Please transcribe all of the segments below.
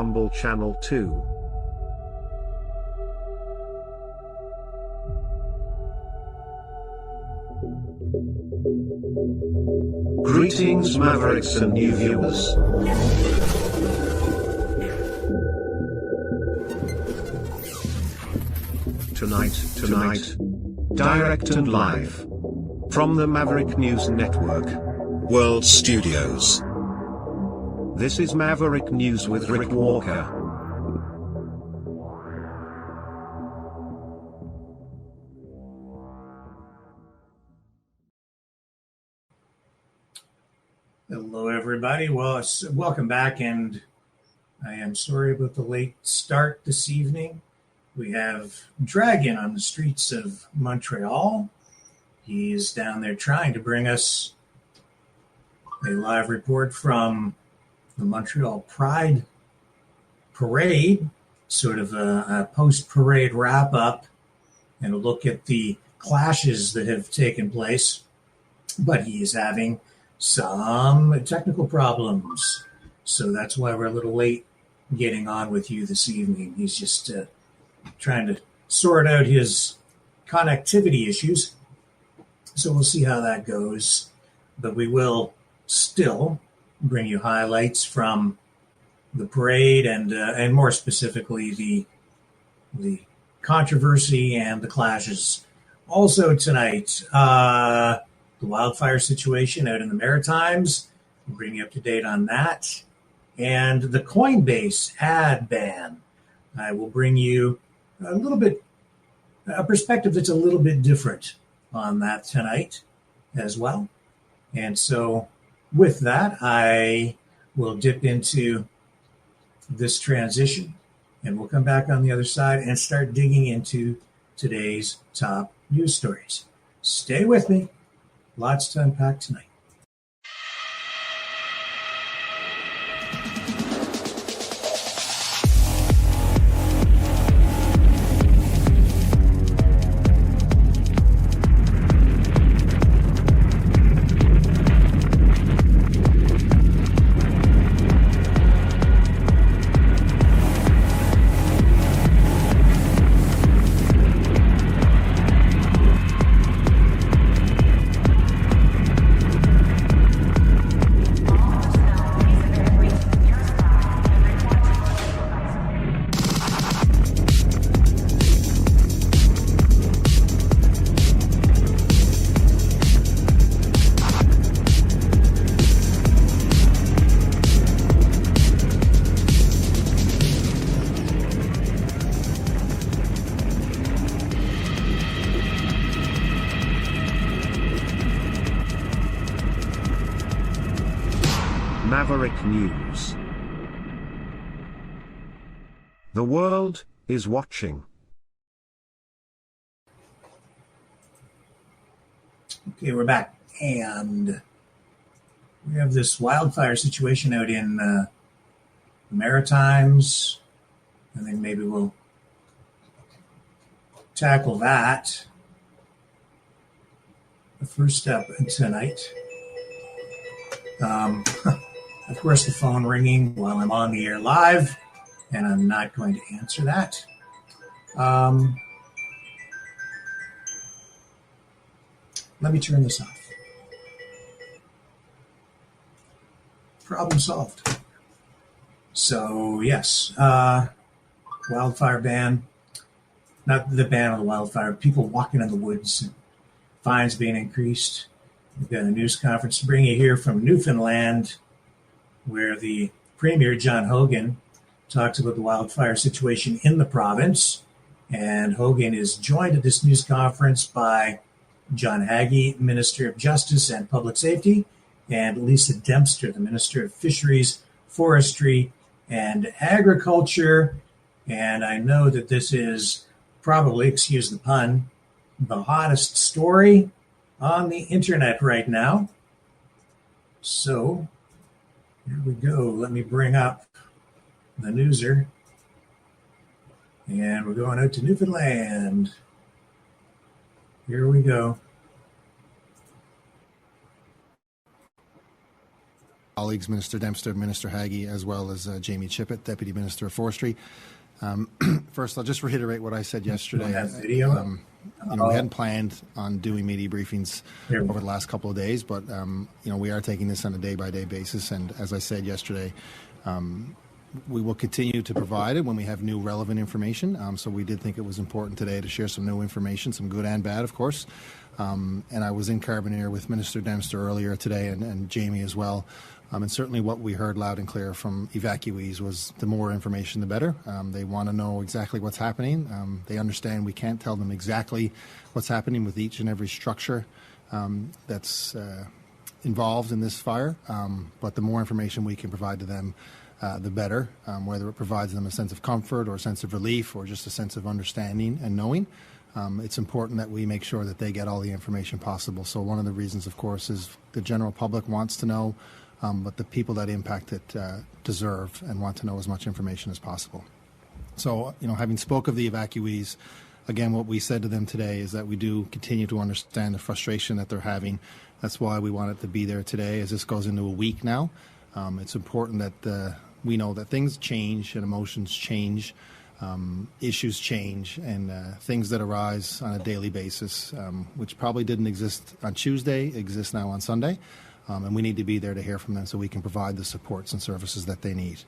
Rumble Channel 2. Greetings Mavericks and new viewers. Tonight, direct and live from the Maverick News Network World Studios. This is Maverick News with Rick Walker. Hello, everybody. Well, welcome back, and I am sorry about the late start this evening. We have Dragon on the streets of Montreal. He is down there trying to bring us a live report from the Montreal Pride Parade, sort of a post-parade wrap-up, and a look at the clashes that have taken place. But he is having some technical problems, so that's why we're a little late getting on with you this evening. He's just trying to sort out his connectivity issues, so we'll see how that goes. But we will still bring you highlights from the parade and more specifically the controversy and the clashes. Also tonight, the wildfire situation out in the Maritimes. We'll bring you up to date on that. And the Coinbase ad ban. I will bring you a perspective that's a little bit different on that tonight as well. And so with that, I will dip into this transition, and we'll come back on the other side and start digging into today's top news stories. Stay with me. Lots to unpack tonight. Maverick News. The world is watching. Okay, we're back, and we have this wildfire situation out in the Maritimes. I think maybe we'll tackle that. The first step tonight. Of course, the phone ringing while I'm on the air live, and I'm not going to answer that. Let me turn this off. Problem solved. So, yes, wildfire ban. Not the ban of the wildfire, people walking in the woods, and fines being increased. We've got a news conference to bring you here from Newfoundland, where the Premier, John Hogan, talks about the wildfire situation in the province. And Hogan is joined at this news conference by John Hagee, Minister of Justice and Public Safety, and Lisa Dempster, the Minister of Fisheries, Forestry, and Agriculture. And I know that this is probably, excuse the pun, the hottest story on the internet right now. So here we go. Let me bring up the newser. And we're going out to Newfoundland. Here we go. colleagues, Minister Dempster, Minister Haggie, as well as Jamie Chippett, Deputy Minister of Forestry. First, I'll just reiterate what I said yesterday. We hadn't planned on doing media briefings over the last couple of days, but we are taking this on a day-by-day basis. And as I said yesterday, we will continue to provide it when we have new relevant information. So we did think it was important today to share some new information, some good and bad, of course. And I was in Carbonear with Minister Dempster earlier today and Jamie as well. And certainly what we heard loud and clear from evacuees was the more information, the better. They want to know exactly what's happening. They understand we can't tell them exactly what's happening with each and every structure that's involved in this fire. But the more information we can provide to them, the better, whether it provides them a sense of comfort or a sense of relief or just a sense of understanding and knowing. It's important that we make sure that they get all the information possible. So one of the reasons, of course, is the general public wants to know, but the people that impact it deserve and want to know as much information as possible. So, having spoke of the evacuees, again, what we said to them today is that we do continue to understand the frustration that they're having. That's why we wanted to be there today as this goes into a week now. It's important that we know that things change and emotions change. Issues change and things that arise on a daily basis, which probably didn't exist on Tuesday, exist now on Sunday. And we need to be there to hear from them so we can provide the supports and services that they need.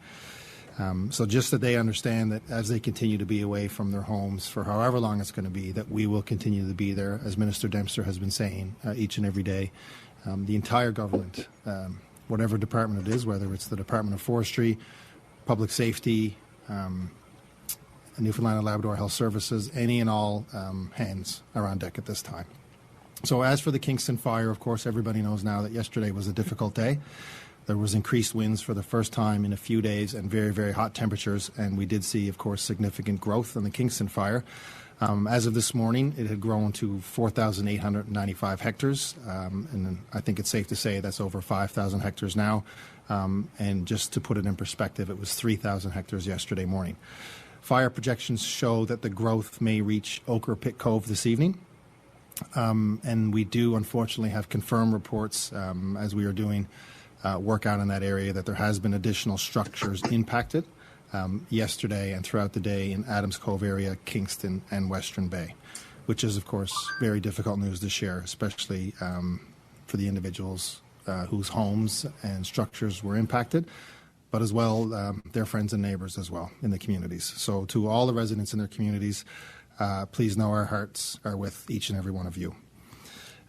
So just that they understand that as they continue to be away from their homes for however long it's going to be, that we will continue to be there, as Minister Dempster has been saying each and every day. The entire government, whatever department it is, whether it's the Department of Forestry, Public Safety, Newfoundland and Labrador Health Services, any and all hands are on deck at this time. So as for the Kingston fire, of course, everybody knows now that yesterday was a difficult day. There was increased winds for the first time in a few days and very, very hot temperatures. And we did see, of course, significant growth in the Kingston fire. As of this morning, it had grown to 4,895 hectares. And I think it's safe to say that's over 5,000 hectares now. And just to put it in perspective, it was 3,000 hectares yesterday morning. Fire projections show that the growth may reach Ochre Pit Cove this evening. And we do, unfortunately, have confirmed reports as we are doing work out in that area that there has been additional structures impacted yesterday and throughout the day in Adams Cove area, Kingston, and Western Bay, which is, of course, very difficult news to share, especially for the individuals whose homes and structures were impacted, but as well their friends and neighbors as well in the communities. So to all the residents in their communities, please know our hearts are with each and every one of you.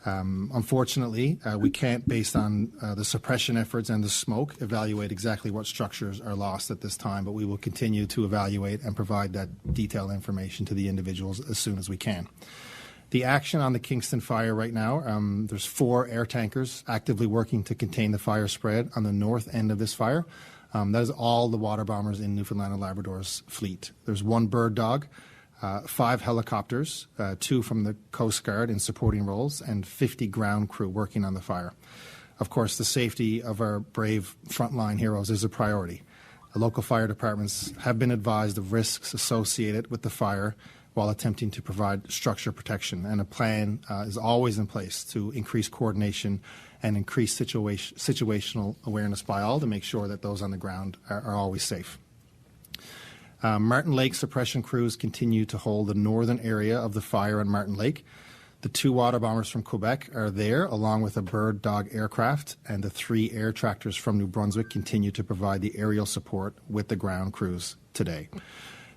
Unfortunately, we can't, based on the suppression efforts and the smoke, evaluate exactly what structures are lost at this time, but we will continue to evaluate and provide that detailed information to the individuals as soon as we can. The action on the Kingston fire right now, there's 4 air tankers actively working to contain the fire spread on the north end of this fire. That is all the water bombers in Newfoundland and Labrador's fleet. There's 1 bird dog, 5 helicopters, 2 from the Coast Guard in supporting roles, and 50 ground crew working on the fire. Of course, the safety of our brave frontline heroes is a priority. The local fire departments have been advised of risks associated with the fire while attempting to provide structure protection, and a plan is always in place to increase coordination and increase situational awareness by all to make sure that those on the ground are always safe. Martin Lake suppression crews continue to hold the northern area of the fire on Martin Lake. The 2 water bombers from Quebec are there, along with a bird dog aircraft, and the 3 air tractors from New Brunswick continue to provide the aerial support with the ground crews today.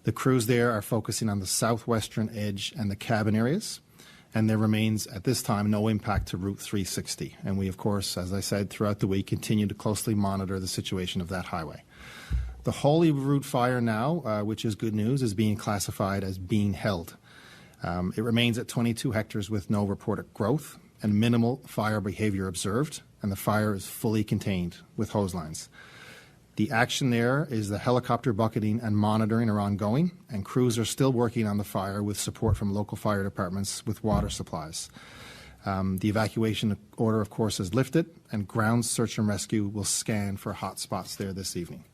The crews there are focusing on the southwestern edge and the cabin areas, and there remains at this time no impact to Route 360. And we, of course, as I said, throughout the week continue to closely monitor the situation of that highway. The Holy Route fire now, which is good news, is being classified as being held. It remains at 22 hectares with no reported growth and minimal fire behavior observed, and the fire is fully contained with hose lines. The action there is the helicopter bucketing and monitoring are ongoing, and crews are still working on the fire with support from local fire departments with water supplies. The evacuation order, of course, is lifted, and ground search and rescue will scan for hot spots there this evening.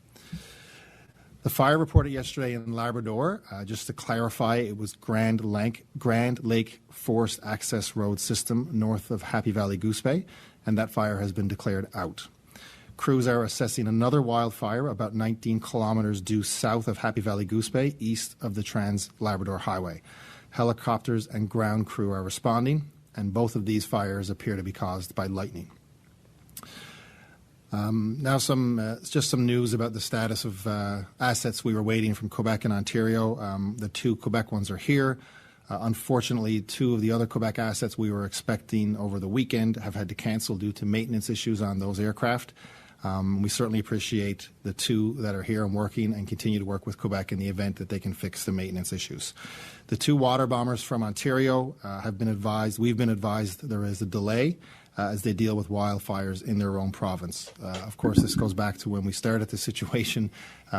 The fire reported yesterday in Labrador, just to clarify, it was Grand Lake Forest Access Road System north of Happy Valley Goose Bay, and that fire has been declared out. Crews are assessing another wildfire about 19 kilometers due south of Happy Valley Goose Bay, east of the Trans-Labrador Highway. Helicopters and ground crew are responding, and both of these fires appear to be caused by lightning. Now just some news about the status of assets we were waiting from Quebec and Ontario. The two Quebec ones are here. Unfortunately, two of the other Quebec assets we were expecting over the weekend have had to cancel due to maintenance issues on those aircraft. We certainly appreciate the two that are here and working and continue to work with Quebec in the event that they can fix the maintenance issues. The two water bombers from Ontario we've been advised there is a delay as they deal with wildfires in their own province. Of course, this goes back to when we started the situation.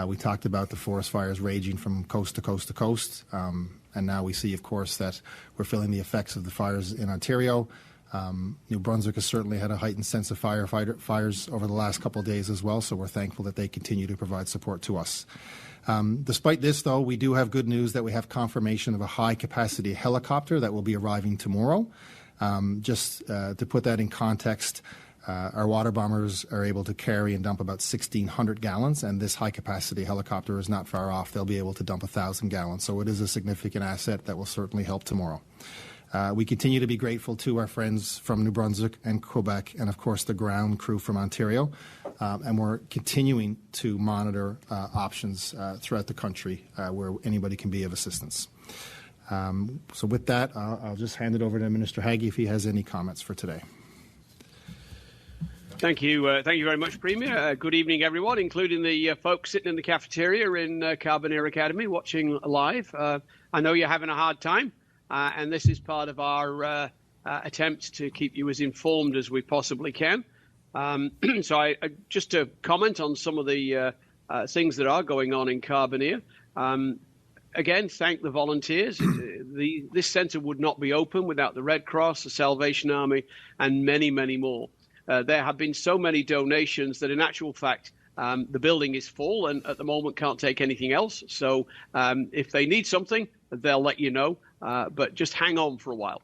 We talked about the forest fires raging from coast to coast to coast. And now we see, of course, that we're feeling the effects of the fires in Ontario. New Brunswick has certainly had a heightened sense of fires over the last couple of days as well, so we're thankful that they continue to provide support to us. Despite this, though, we do have good news that we have confirmation of a high-capacity helicopter that will be arriving tomorrow. Just to put that in context, our water bombers are able to carry and dump about 1,600 gallons, and this high-capacity helicopter is not far off. They'll be able to dump 1,000 gallons, so it is a significant asset that will certainly help tomorrow. We continue to be grateful to our friends from New Brunswick and Quebec and, of course, the ground crew from Ontario. And we're continuing to monitor options throughout the country where anybody can be of assistance. So with that, I'll just hand it over to Minister Haggie if he has any comments for today. Thank you very much, Premier. Good evening, everyone, including the folks sitting in the cafeteria in Carbonear Academy watching live. I know you're having a hard time. And this is part of our attempt to keep you as informed as we possibly can. So I just to comment on some of the things that are going on in Carbonear. Again, thank the volunteers. This centre would not be open without the Red Cross, the Salvation Army, and many, many more. There have been so many donations that in actual fact, the building is full and at the moment can't take anything else. So if they need something, they'll let you know. But just hang on for a while.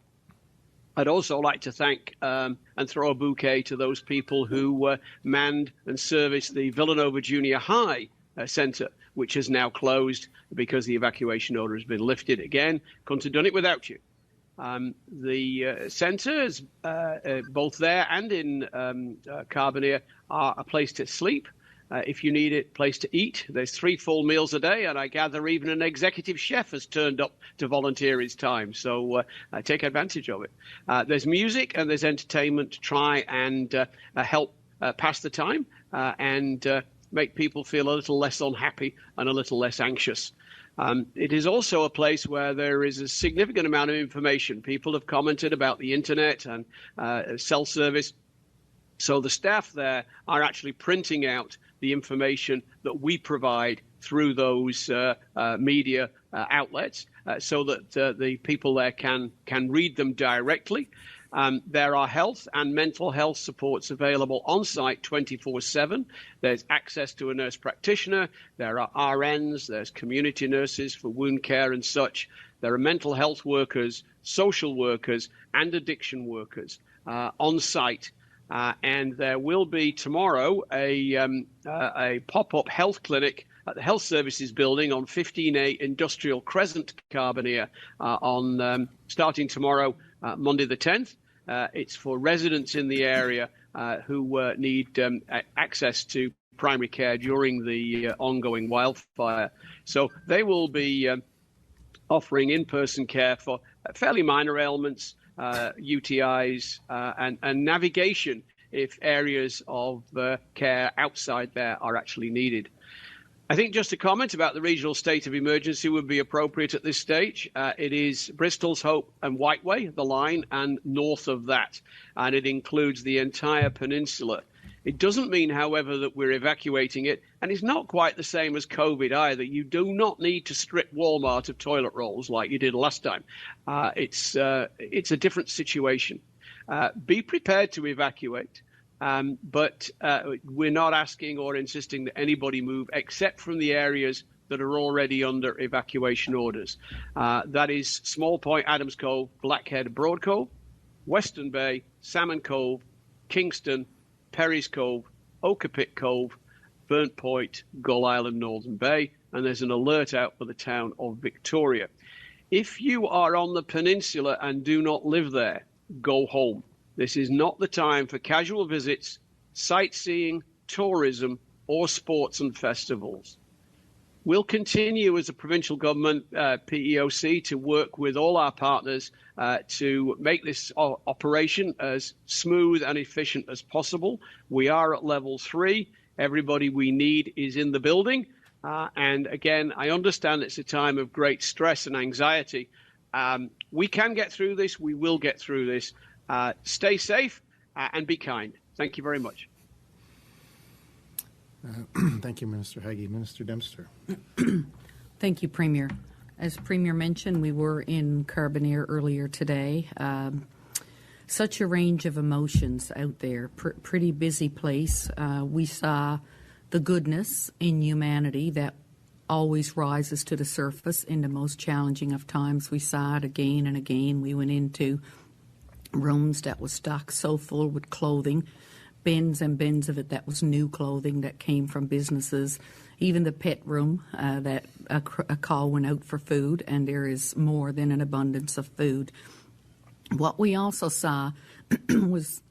I'd also like to thank and throw a bouquet to those people who manned and serviced the Villanova Junior High Centre, which is now closed because the evacuation order has been lifted. Again, couldn't have done it without you. The centres, both there and in Carbonear, are a place to sleep. If you need it, place to eat. There's 3 full meals a day, and I gather even an executive chef has turned up to volunteer his time. So take advantage of it. There's music and there's entertainment to try and help pass the time and make people feel a little less unhappy and a little less anxious. It is also a place where there is a significant amount of information. People have commented about the internet and cell service. So the staff there are actually printing out the information that we provide through those media outlets so that the people there can read them directly. There are health and mental health supports available on site 24/7. There's access to a nurse practitioner. There are RNs. There's community nurses for wound care and such. There are mental health workers, social workers, and addiction workers on site. And there will be tomorrow a pop-up health clinic at the Health Services Building on 15A Industrial Crescent, Carbonear, starting tomorrow, Monday the 10th. It's for residents in the area who need access to primary care during the ongoing wildfire. So they will be offering in-person care for fairly minor ailments, UTIs, and navigation if areas of care outside there are actually needed. I think just a comment about the regional state of emergency would be appropriate at this stage. It is Bristol's Hope and Whiteway, the line, and north of that, and it includes the entire peninsula. It doesn't mean, however, that we're evacuating it, and it's not quite the same as COVID either. You do not need to strip Walmart of toilet rolls like you did last time. It's a different situation. Be prepared to evacuate, but we're not asking or insisting that anybody move except from the areas that are already under evacuation orders. That is Small Point, Adams Cove, Blackhead, Broad Cove, Western Bay, Salmon Cove, Kingston, Perry's Cove, Okapit Cove, Burnt Point, Gull Island, Northern Bay, and there's an alert out for the town of Victoria. If you are on the peninsula and do not live there, go home. This is not the time for casual visits, sightseeing, tourism, or sports and festivals. We'll continue as a provincial government, PEOC, to work with all our partners to make this operation as smooth and efficient as possible. We are at level 3. Everybody we need is in the building. And again, I understand it's a time of great stress and anxiety. We can get through this. We will get through this. Stay safe and be kind. Thank you very much. Thank you, Minister Haggie. Minister Dempster. Thank you, Premier. As Premier mentioned, we were in Carbonear earlier today. Such a range of emotions out there. Pretty busy place. We saw the goodness in humanity that always rises to the surface in the most challenging of times. We saw it again and again. We went into rooms that was stocked so full with clothing, bins and bins of it that was new clothing that came from businesses. Even the pet room, that a call went out for food, and there is more than an abundance of food. What we also saw was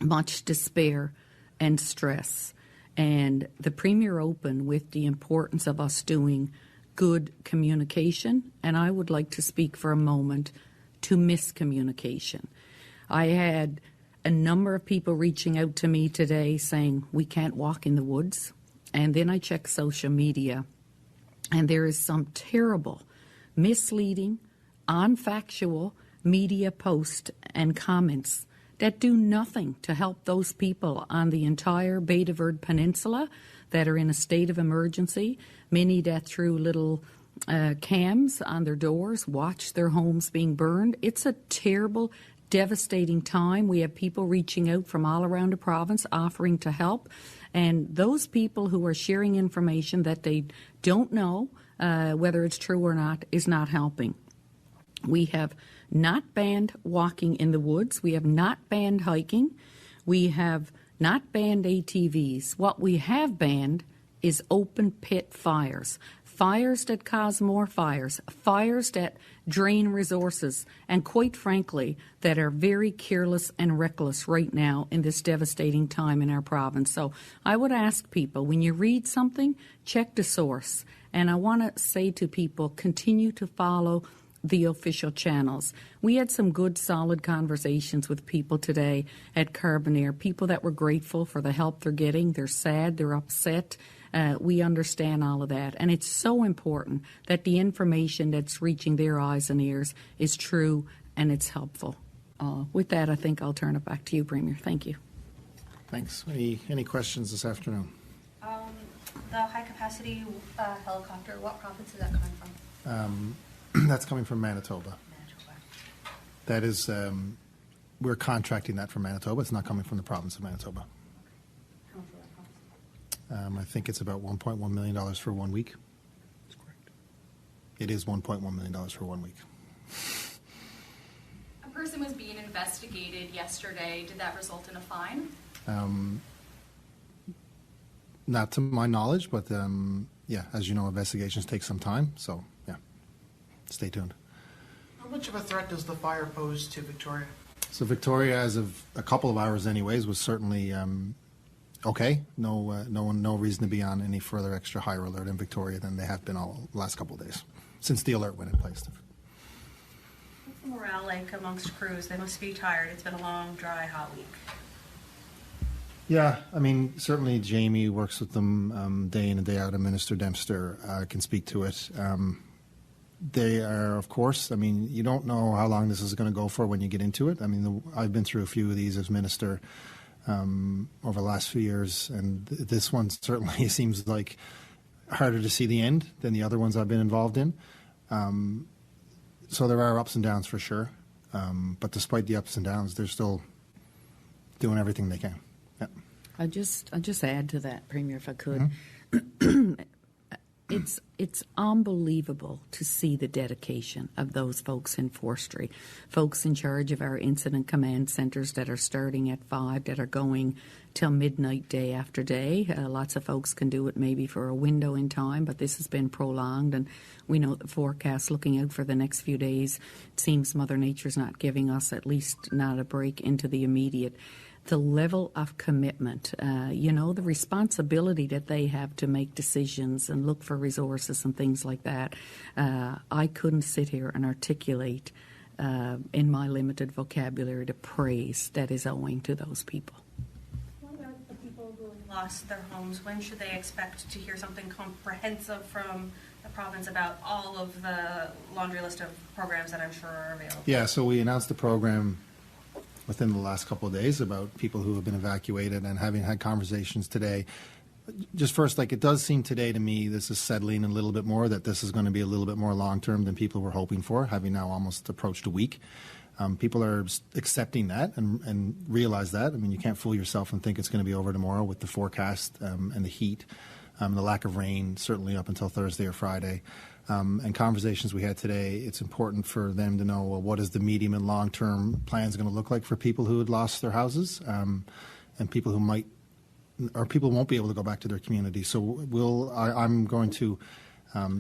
much despair and stress. And the Premier opened with the importance of us doing good communication, and I would like to speak for a moment to miscommunication. I had a number of people reaching out to me today saying we can't walk in the woods, and then I checked social media, and there is some terrible, misleading, unfactual media posts and comments that do nothing to help those people on the entire Bay de Verde Peninsula that are in a state of emergency, many that threw little cams on their doors, watch their homes being burned. It's a terrible, devastating time. We have people reaching out from all around the province offering to help, and those people who are sharing information that they don't know whether it's true or not is not helping. We have not banned walking in the woods. We have not banned hiking. We have not banned ATVs. What we have banned is open pit fires. Fires that cause more fires. Fires that drain resources. And quite frankly, that are very careless and reckless right now in this devastating time in our province. So I would ask people, when you read something, check the source. And I want to say to people, continue to follow the official channels. We had some good, solid conversations with people today at Carbonear, people that were grateful for the help they're getting. They're sad, they're upset. We understand all of that. And it's so important that the information that's reaching their eyes and ears is true and it's helpful. With that, I think I'll turn it back to you, Premier. Thank you. Thanks. Any questions this afternoon? The high-capacity helicopter, what province is that coming from? That's coming from Manitoba. That is, we're contracting that from Manitoba. It's not coming from the province of Manitoba. How much will that cost? I think it's about $1.1 million for 1 week. That's correct. It is $1.1 million for 1 week. A person was being investigated yesterday. Did that result in a fine? Not to my knowledge, but yeah, as you know, investigations take some time. So, yeah, stay tuned. How much of a threat does the fire pose to Victoria? So Victoria, as of a couple of hours anyways, was certainly okay. No reason to be on any further extra higher alert in Victoria than they have been all the last couple of days, since the alert went in place. What's the morale like amongst crews? They must be tired. It's been a long, dry, hot week. Yeah, I mean, certainly Jamie works with them day in and day out, and Minister Dempster can speak to it. They are, of course, I mean, you don't know how long this is going to go for when you get into it. I mean, I've been through a few of these as minister over the last few years, and this one certainly seems like harder to see the end than the other ones I've been involved in. So there are ups and downs for sure, but despite the ups and downs, they're still doing everything they can. Yeah. I just add to that, Premier, if I could. Mm-hmm. it's unbelievable to see the dedication of those folks in forestry, folks in charge of our incident command centers that are starting at 5, that are going till midnight day after day. Lots of folks can do it maybe for a window in time, but this has been prolonged, and we know the forecast looking out for the next few days, it seems Mother Nature's not giving us, at least not a break into the immediate. The level of commitment, the responsibility that they have to make decisions and look for resources and things like that, I couldn't sit here and articulate in my limited vocabulary the praise that is owing to those people. What about the people who lost their homes? When should they expect to hear something comprehensive from the province about all of the laundry list of programs that I'm sure are available? Yeah, so we announced the program within the last couple of days about people who have been evacuated, and having had conversations today. Just first, it does seem today to me this is settling a little bit more, that this is going to be a little bit more long-term than people were hoping for, having now almost approached a week. People are accepting that and realize that. I mean, you can't fool yourself and think it's going to be over tomorrow with the forecast and the heat, the lack of rain, certainly up until Thursday or Friday. And conversations we had today, it's important for them to know, well, what is the medium and long-term plans going to look like for people who had lost their houses, and people who people won't be able to go back to their community. So I'm going to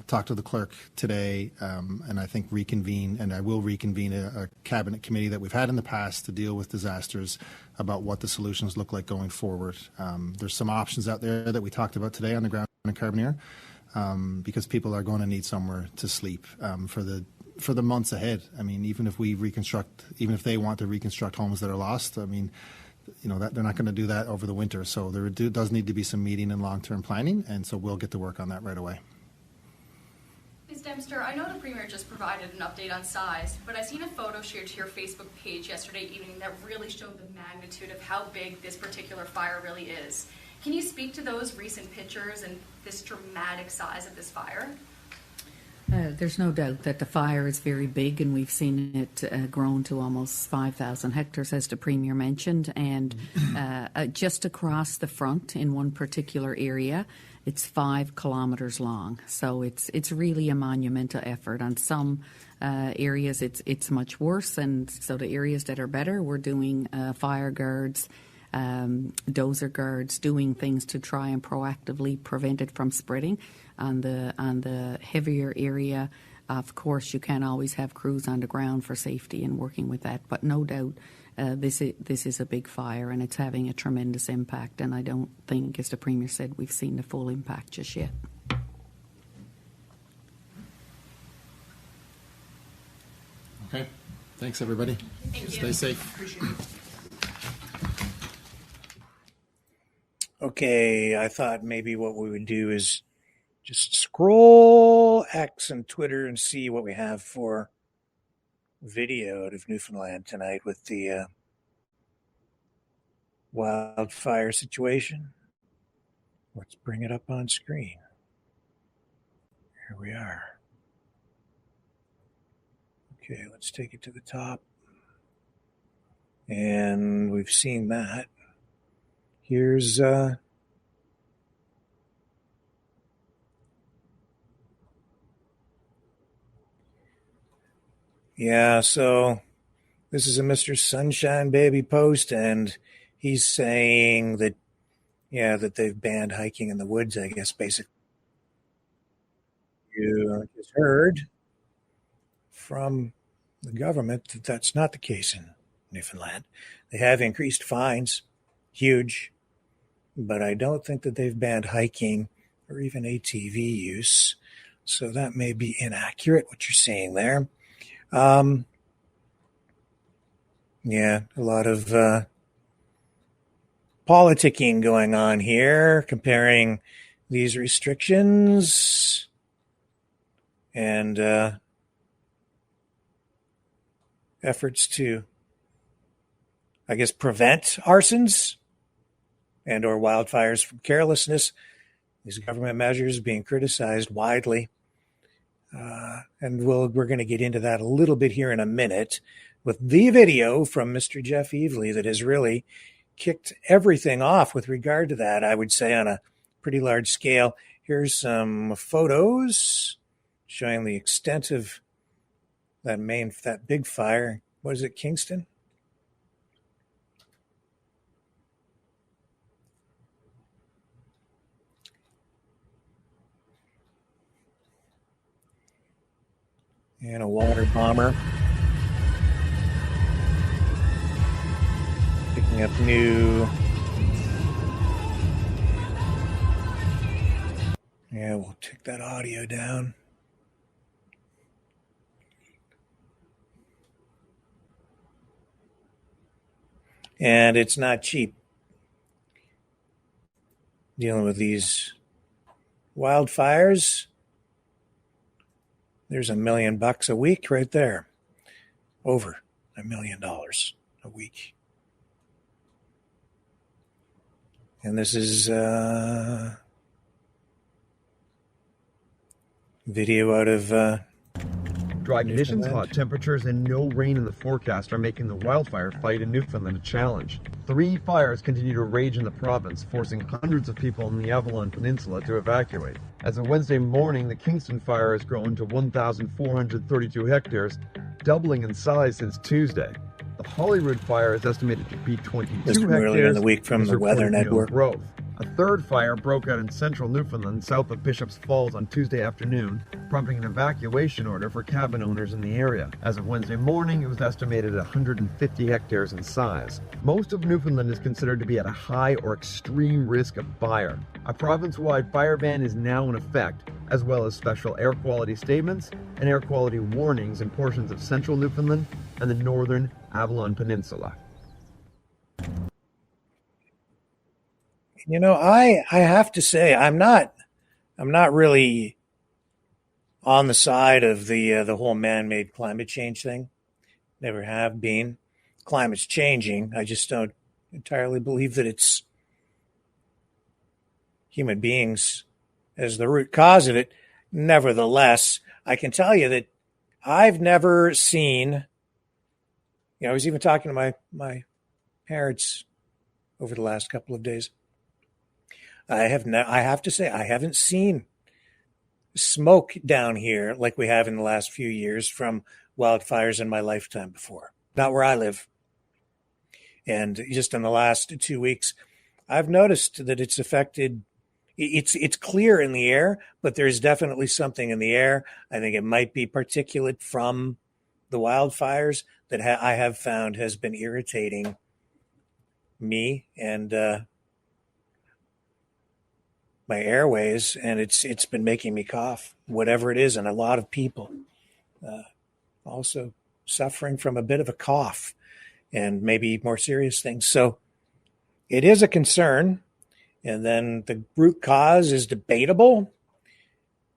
talk to the clerk today, and I think I will reconvene a cabinet committee that we've had in the past to deal with disasters, about what the solutions look like going forward. There's some options out there that we talked about today on the ground in Carbonear. Because people are going to need somewhere to sleep for the months ahead. I mean, even if they want to reconstruct homes that are lost, I mean, that they're not going to do that over the winter. So there does need to be some medium and long-term planning, and so we'll get to work on that right away. Ms. Dempster, I know the Premier just provided an update on size, but I seen a photo shared to your Facebook page yesterday evening that really showed the magnitude of how big this particular fire really is. Can you speak to those recent pictures and this dramatic size of this fire? There's no doubt that the fire is very big, and we've seen it grown to almost 5,000 hectares, as the Premier mentioned, and just across the front in one particular area, it's 5 kilometres long. So it's really a monumental effort. On some areas, it's much worse, and so the areas that are better, we're doing fire guards, dozer guards, doing things to try and proactively prevent it from spreading. On the heavier area, of course, you can't always have crews on the ground for safety and working with that. But no doubt, this is a big fire, and it's having a tremendous impact. And I don't think, as the Premier said, we've seen the full impact just yet. Okay. Thanks, everybody. Thank you. Stay safe. Appreciate it. Okay, I thought maybe what we would do is just scroll X and Twitter and see what we have for video out of Newfoundland tonight with the wildfire situation. Let's bring it up on screen. Here we are. Okay, let's take it to the top. And we've seen that. Here's so this is a Mr. Sunshine Baby post, and he's saying that that they've banned hiking in the woods, I guess, basically. You just heard from the government that that's not the case in Newfoundland. They have increased fines, huge, but I don't think that they've banned hiking or even ATV use. So that may be inaccurate, what you're saying there. A lot of politicking going on here, comparing these restrictions and efforts to, I guess, prevent arsons and or wildfires from carelessness. These government measures being criticized widely. And we're going to get into that a little bit here in a minute with the video from Mr. Jeff Evely that has really kicked everything off with regard to that, I would say, on a pretty large scale. Here's some photos showing the extent of that big fire. What is it, Kingston? And a water bomber. Picking up new. Yeah, we'll take that audio down. And it's not cheap dealing with these wildfires. There's $1 million a week right there. Over $1 million a week. And this is video out of dry conditions, hot temperatures, and no rain in the forecast are making the wildfire fight in Newfoundland a challenge. 3 fires continue to rage in the province, forcing hundreds of people in the Avalon Peninsula to evacuate. As of Wednesday morning, the Kingston fire has grown to 1,432 hectares, doubling in size since Tuesday. The Hollywood fire is estimated to be 22 hectares. Earlier in the week from the Weather Network. Growth. A third fire broke out in central Newfoundland, south of Bishop's Falls on Tuesday afternoon, prompting an evacuation order for cabin owners in the area. As of Wednesday morning, it was estimated at 150 hectares in size. Most of Newfoundland is considered to be at a high or extreme risk of fire. A province-wide fire ban is now in effect, as well as special air quality statements and air quality warnings in portions of central Newfoundland and the northern Avalon Peninsula. You know, I have to say I'm not really on the side of the whole man-made climate change thing. Never have been. Climate's changing. I just don't entirely believe that it's human beings as the root cause of it. Nevertheless, I can tell you that I've never seen. I was even talking to my parents over the last couple of days. I have to say, I haven't seen smoke down here like we have in the last few years from wildfires in my lifetime before. Not where I live. And just in the last 2 weeks, I've noticed that it's affected. It's clear in the air, but there's definitely something in the air. I think it might be particulate from the wildfires that I have found has been irritating me and my airways, and it's been making me cough, whatever it is. And a lot of people also suffering from a bit of a cough and maybe more serious things. So it is a concern. And then the root cause is debatable.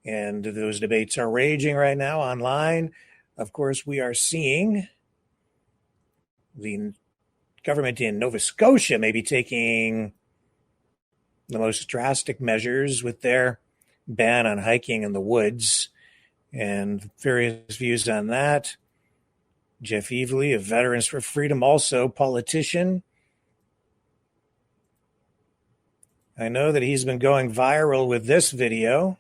And those debates are raging right now online. Of course, we are seeing the government in Nova Scotia maybe taking the most drastic measures with their ban on hiking in the woods, and various views on that. Jeff Evely of Veterans for Freedom, also politician. I know that he's been going viral with this video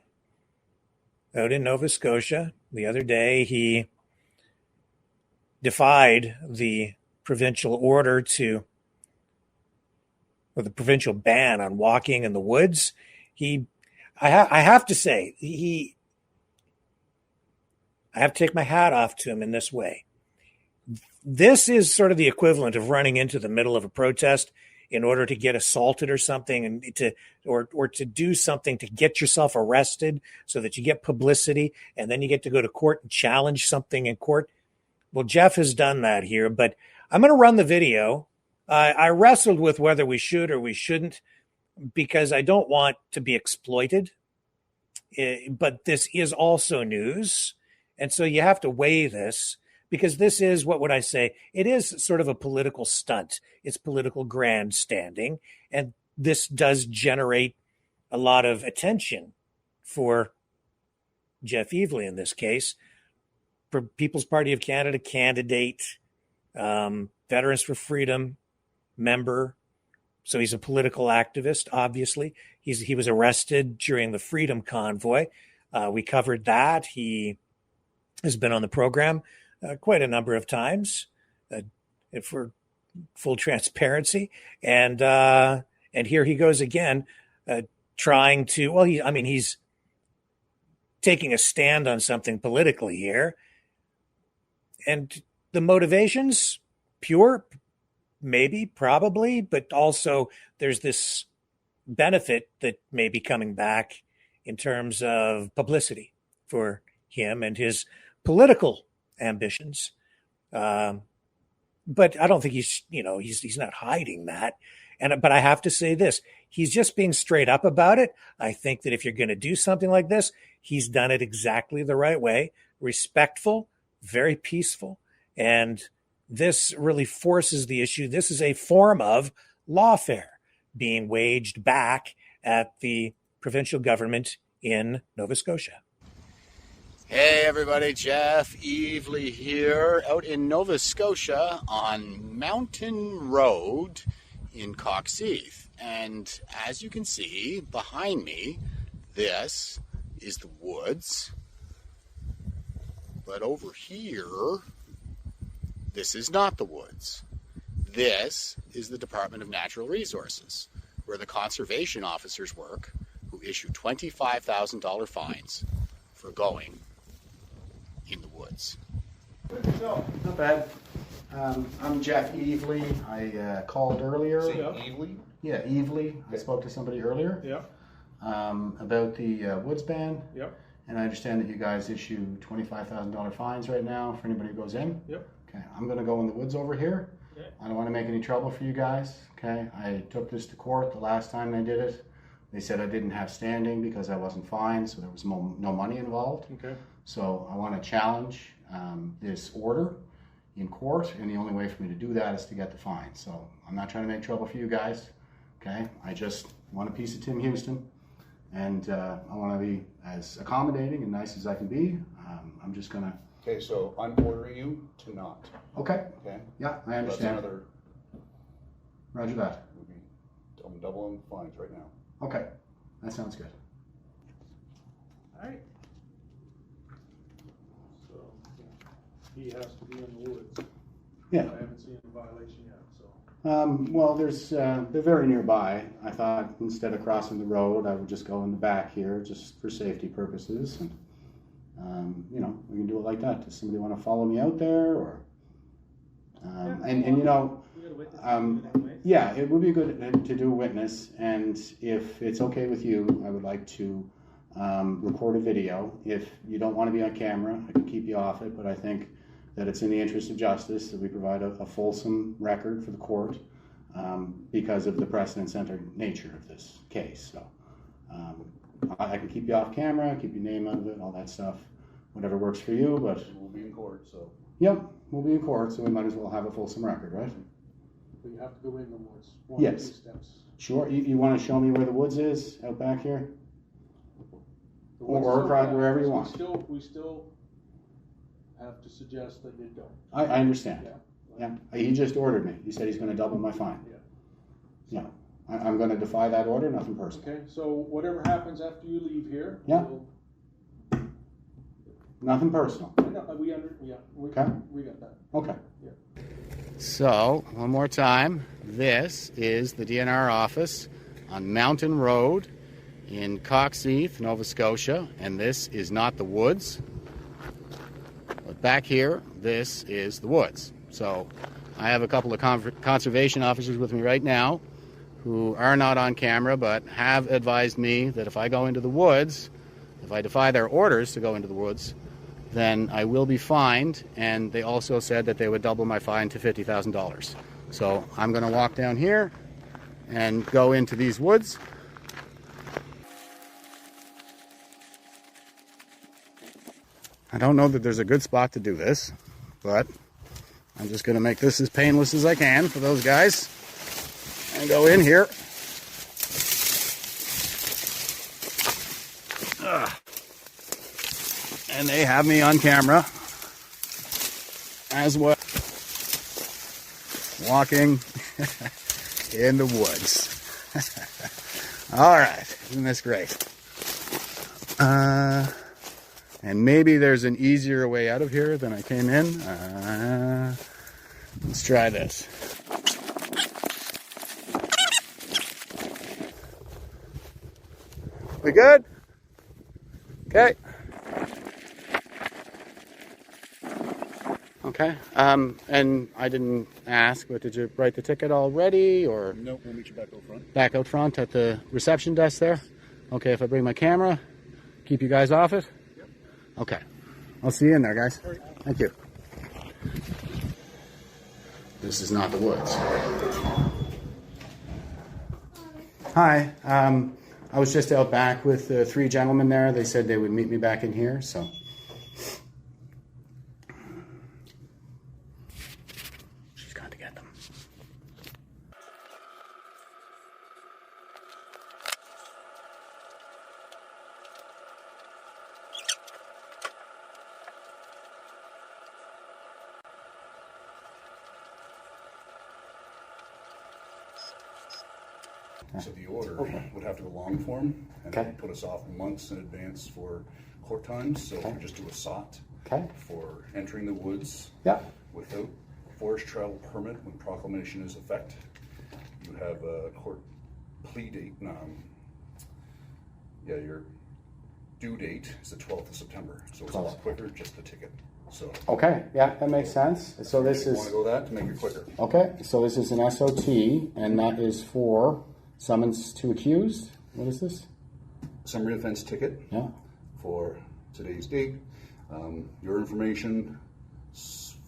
out in Nova Scotia. The other day, he defied the provincial order or the provincial ban on walking in the woods. I have to say, I have to take my hat off to him in this way. This is sort of the equivalent of running into the middle of a protest in order to get assaulted or something, and to do something to get yourself arrested so that you get publicity, and then you get to go to court and challenge something in court. Well, Jeff has done that here, but I'm going to run the video. I wrestled with whether we should or we shouldn't, because I don't want to be exploited. But this is also news. And so you have to weigh this, because this is, what would I say? It is sort of a political stunt. It's political grandstanding. And this does generate a lot of attention for Jeff Evely in this case, for People's Party of Canada candidate, Veterans for Freedom member, So he's a political activist, obviously. He was arrested during the Freedom Convoy. We covered that. He has been on the program quite a number of times for full transparency. And here he goes again, trying to, well, he's taking a stand on something politically here. And the motivations, pure, maybe, probably, but also there's this benefit that may be coming back in terms of publicity for him and his political ambitions. But I don't think he's not hiding that. But I have to say this, he's just being straight up about it. I think that if you're going to do something like this, he's done it exactly the right way, respectful, very peaceful. And this really forces the issue. This is a form of lawfare being waged back at the provincial government in Nova Scotia. Hey everybody, Jeff Evely here, out in Nova Scotia on Mountain Road in Coxheath. And as you can see behind me, this is the woods. But over here, this is not the woods. This is the Department of Natural Resources, where the conservation officers work, who issue $25,000 fines for going in the woods. Not bad. I'm Jeff Evely. I called earlier. Evely? Yeah, Evely. I spoke to somebody earlier. Yeah. About the woods ban. Yep. And I understand that you guys issue $25,000 fines right now for anybody who goes in. Yep. Okay, I'm going to go in the woods over here. Okay. I don't want to make any trouble for you guys. Okay, I took this to court the last time they did it. They said I didn't have standing because I wasn't fined, so there was no money involved. Okay. So I want to challenge this order in court, and the only way for me to do that is to get the fine. So I'm not trying to make trouble for you guys. Okay, I just want a piece of Tim Houston, and I want to be as accommodating and nice as I can be. I'm just gonna. Okay, so I'm ordering you to not. Okay. Okay. Yeah, I understand. That's another. Roger that. I'm doubling fines right now. Okay, that sounds good. All right. So he has to be in the woods. Yeah. I haven't seen a violation yet, so. Well, they're very nearby. I thought instead of crossing the road, I would just go in the back here, just for safety purposes, and we can do it like that. Does somebody want to follow me out there, or? Yeah, it would be good to do a witness, and if it's okay with you, I would like to record a video. If you don't want to be on camera, I can keep you off it, but I think that it's in the interest of justice that we provide a fulsome record for the court because of the precedent-centered nature of this case. So I can keep you off camera, keep your name out of it, all that stuff, whatever works for you. But we'll be in court, so. Yep, we'll be in court, so we might as well have a fulsome record, right? But you have to go in the woods. Yes. 2 steps. Sure. You want to show me where the woods is out back here? Or wherever you want. We still have to suggest that you don't. I understand. Yeah. He just ordered me. He said he's going to double my fine. Yeah. Yeah. I'm going to defy that order, nothing personal. Okay, so whatever happens after you leave here. Yeah. Nothing personal. We got that. Okay. Yeah. So, one more time, this is the DNR office on Mountain Road in Coxheath, Nova Scotia, and this is not the woods. But back here, this is the woods. So, I have a couple of conservation officers with me right now who are not on camera but have advised me that if I go into the woods, if I defy their orders to go into the woods, then I will be fined, and they also said that they would double my fine to $50,000. So I'm going to walk down here and go into these woods. I don't know that there's a good spot to do this, but I'm just going to make this as painless as I can for those guys and go in here. And they have me on camera as well, walking in the woods. All right, isn't this great? And maybe there's an easier way out of here than I came in. Let's try this. We good? Okay. Okay. And I didn't ask, but did you write the ticket already, or? No, we'll meet you back out front. Back out front at the reception desk there? Okay, if I bring my camera, keep you guys off it? Yep. Okay. I'll see you in there, guys. Right. Thank you. This is not the woods. Hi. I was just out back with the three gentlemen there. They said they would meet me back in here, so. She's gone to get them. So the order would have to go long form, and Okay. that would put us off months in advance for court times. So we just do a SOT for entering the woods without forest travel permit when proclamation is effect. You have a court plea date. Your due date is the 12th of September, so it's a lot quicker, just the ticket. So okay, yeah, that makes sense. So this you is want to go that to make it quicker. okay. So this is an SOT, and that is for summons to accused. What is this? Summary offense ticket. Yeah. For today's date, your information,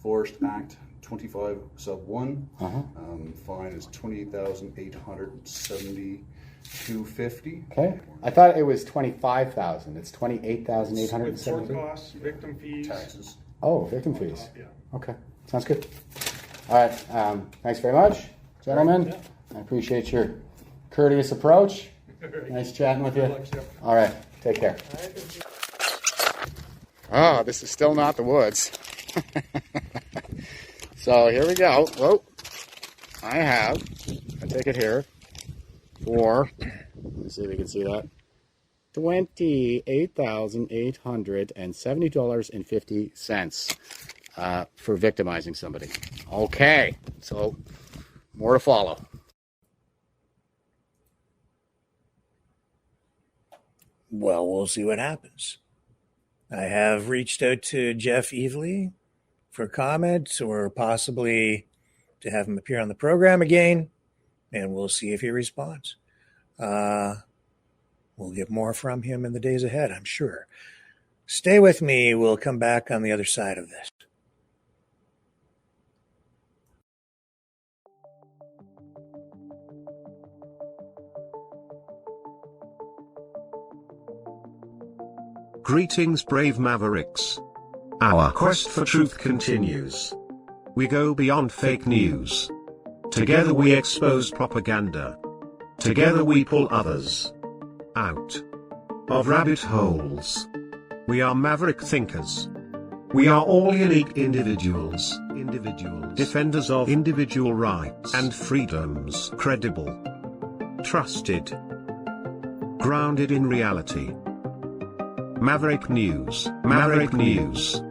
Forest Act 25 sub 1. Fine is $28,872.50. Okay. I thought it was 25,000. It's 28,870. Court costs, victim fees, taxes. Oh, victim fees. Yeah. Okay, sounds good. All right. Thanks very much, gentlemen. I appreciate your courteous approach. Nice chatting with you. All right. Take care. Oh, this is still not the woods. So here we go. Whoa. I have a ticket here for, let me see if we can see that, $28,870.50 for victimizing somebody. Okay, so more to follow. Well, we'll see what happens. I have reached out to Jeff Evely for comments or possibly to have him appear on the program again, and we'll see if he responds. We'll get more from him in the days ahead, I'm sure. Stay with me. We'll come back on the other side of this. Greetings, brave Mavericks. Our quest for truth continues. We go beyond fake news. Together we expose propaganda. Together we pull others out of rabbit holes. We are maverick thinkers. We are all unique individuals, defenders of individual rights and freedoms, credible, trusted, grounded in reality. Maverick News, Maverick News.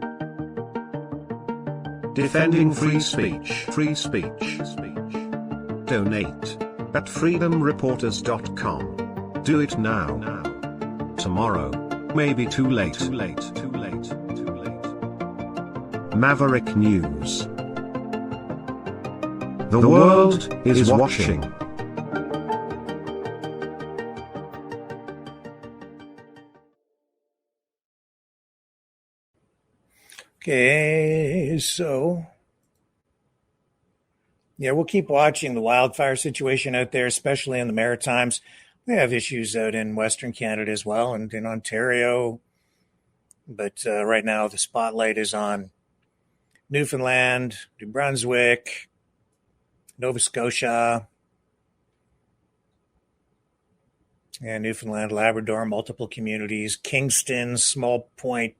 Defending free speech, free speech. Donate at freedomreporters.com. Do it now. Tomorrow may be too late. Maverick News. The world is watching. Okay, so yeah, we'll keep watching the wildfire situation out there, especially in the Maritimes. We have issues out in Western Canada as well, and in Ontario. But right now, the spotlight is on Newfoundland, New Brunswick, Nova Scotia, and Newfoundland, Labrador, multiple communities, Kingston, Small Point,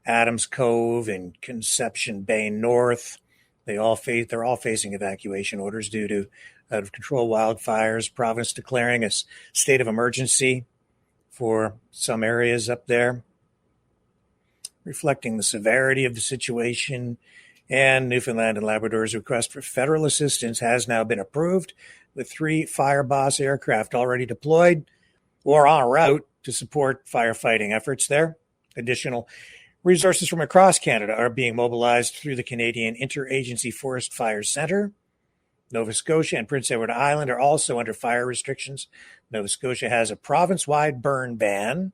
Adams Cove, and Conception Bay North. They're all facing evacuation orders due to out of control wildfires, province declaring a state of emergency for some areas up there, reflecting the severity of the situation. And Newfoundland and Labrador's request for federal assistance has now been approved, with 3 Fireboss aircraft already deployed or en route to support firefighting efforts there. Additional resources from across Canada are being mobilized through the Canadian Interagency Forest Fire Centre. Nova Scotia and Prince Edward Island are also under fire restrictions. Nova Scotia has a province-wide burn ban,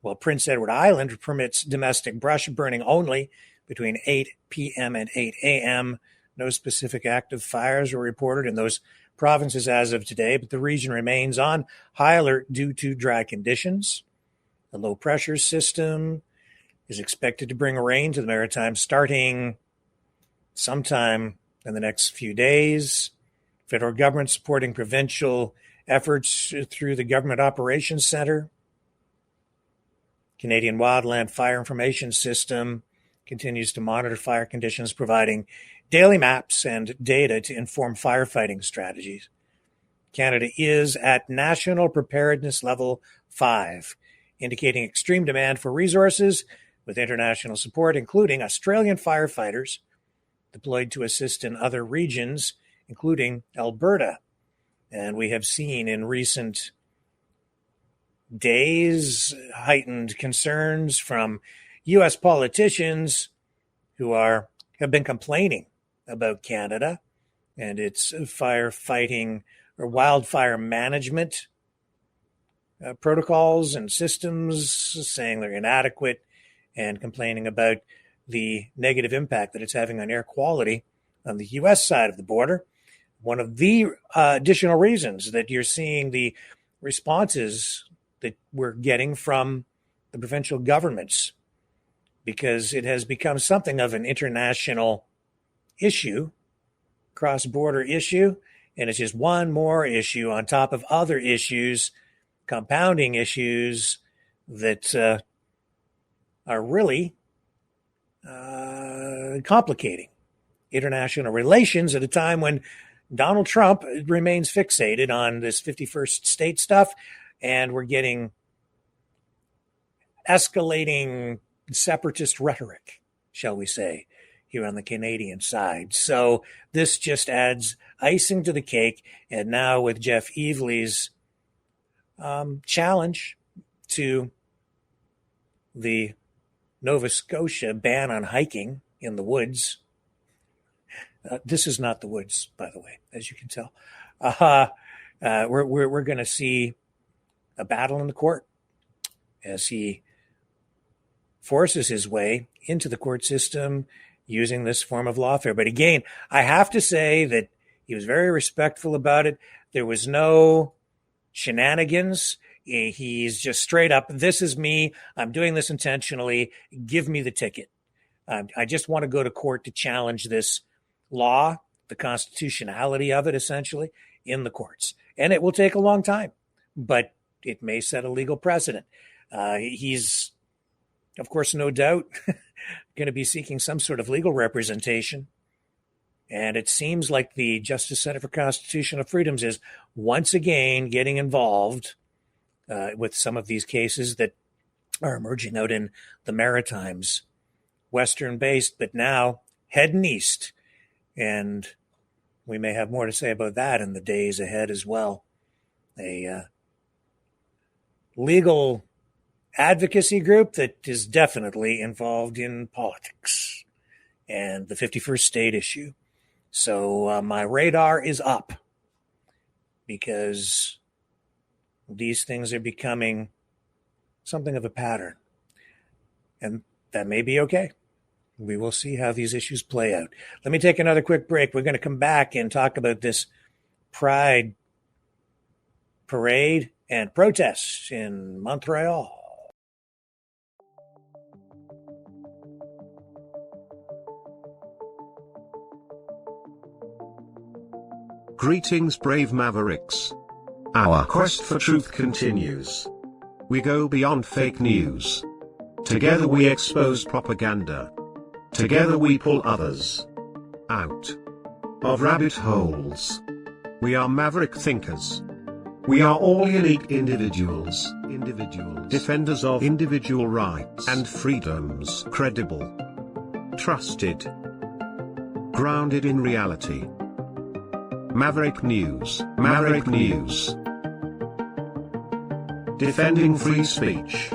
while Prince Edward Island permits domestic brush burning only between 8 p.m. and 8 a.m. No specific active fires were reported in those provinces as of today, but the region remains on high alert due to dry conditions. The low-pressure system is expected to bring rain to the Maritimes starting sometime in the next few days. Federal government supporting provincial efforts through the Government Operations Centre. Canadian Wildland Fire Information System continues to monitor fire conditions, providing daily maps and data to inform firefighting strategies. Canada is at National Preparedness Level 5, indicating extreme demand for resources with international support, including Australian firefighters deployed to assist in other regions, including Alberta. And we have seen in recent days heightened concerns from U.S. politicians who have been complaining about Canada and its firefighting or wildfire management protocols and systems, saying they're inadequate and complaining about the negative impact that it's having on air quality on the U.S. side of the border. One of the additional reasons that you're seeing the responses that we're getting from the provincial governments, because it has become something of an international issue, cross-border issue, and it's just one more issue on top of other issues, compounding issues that are really complicating international relations at a time when Donald Trump remains fixated on this 51st state stuff, and we're getting escalating separatist rhetoric, shall we say, here on the Canadian side. So this just adds icing to the cake. And now with Jeff Evely's challenge to the Nova Scotia ban on hiking in the woods. This is not the woods, by the way, as you can tell. We're going to see a battle in the court as he forces his way into the court system using this form of lawfare. But again, I have to say that he was very respectful about it. There was no shenanigans. He's just straight up, this is me. I'm doing this intentionally. Give me the ticket. I just want to go to court to challenge this law, the constitutionality of it, essentially, in the courts. And it will take a long time, but it may set a legal precedent. He's, of course, no doubt going to be seeking some sort of legal representation. And it seems like the Justice Center for Constitutional Freedoms is once again getting involved with some of these cases that are emerging out in the Maritimes, Western-based, but now heading east. And we may have more to say about that in the days ahead as well. A legal advocacy group that is definitely involved in politics and the 51st state issue. So my radar is up because these things are becoming something of a pattern. And that may be okay. We will see how these issues play out. Let me take another quick break. We're going to come back and talk about this Pride parade and protests in Montreal. Greetings, brave Mavericks. Our quest for truth continues. We go beyond fake news. Together we expose propaganda. Together we pull others out of rabbit holes. We are Maverick thinkers. We are all unique individuals, defenders of individual rights and freedoms, credible, trusted, grounded in reality. Maverick News, Maverick News. Defending free speech,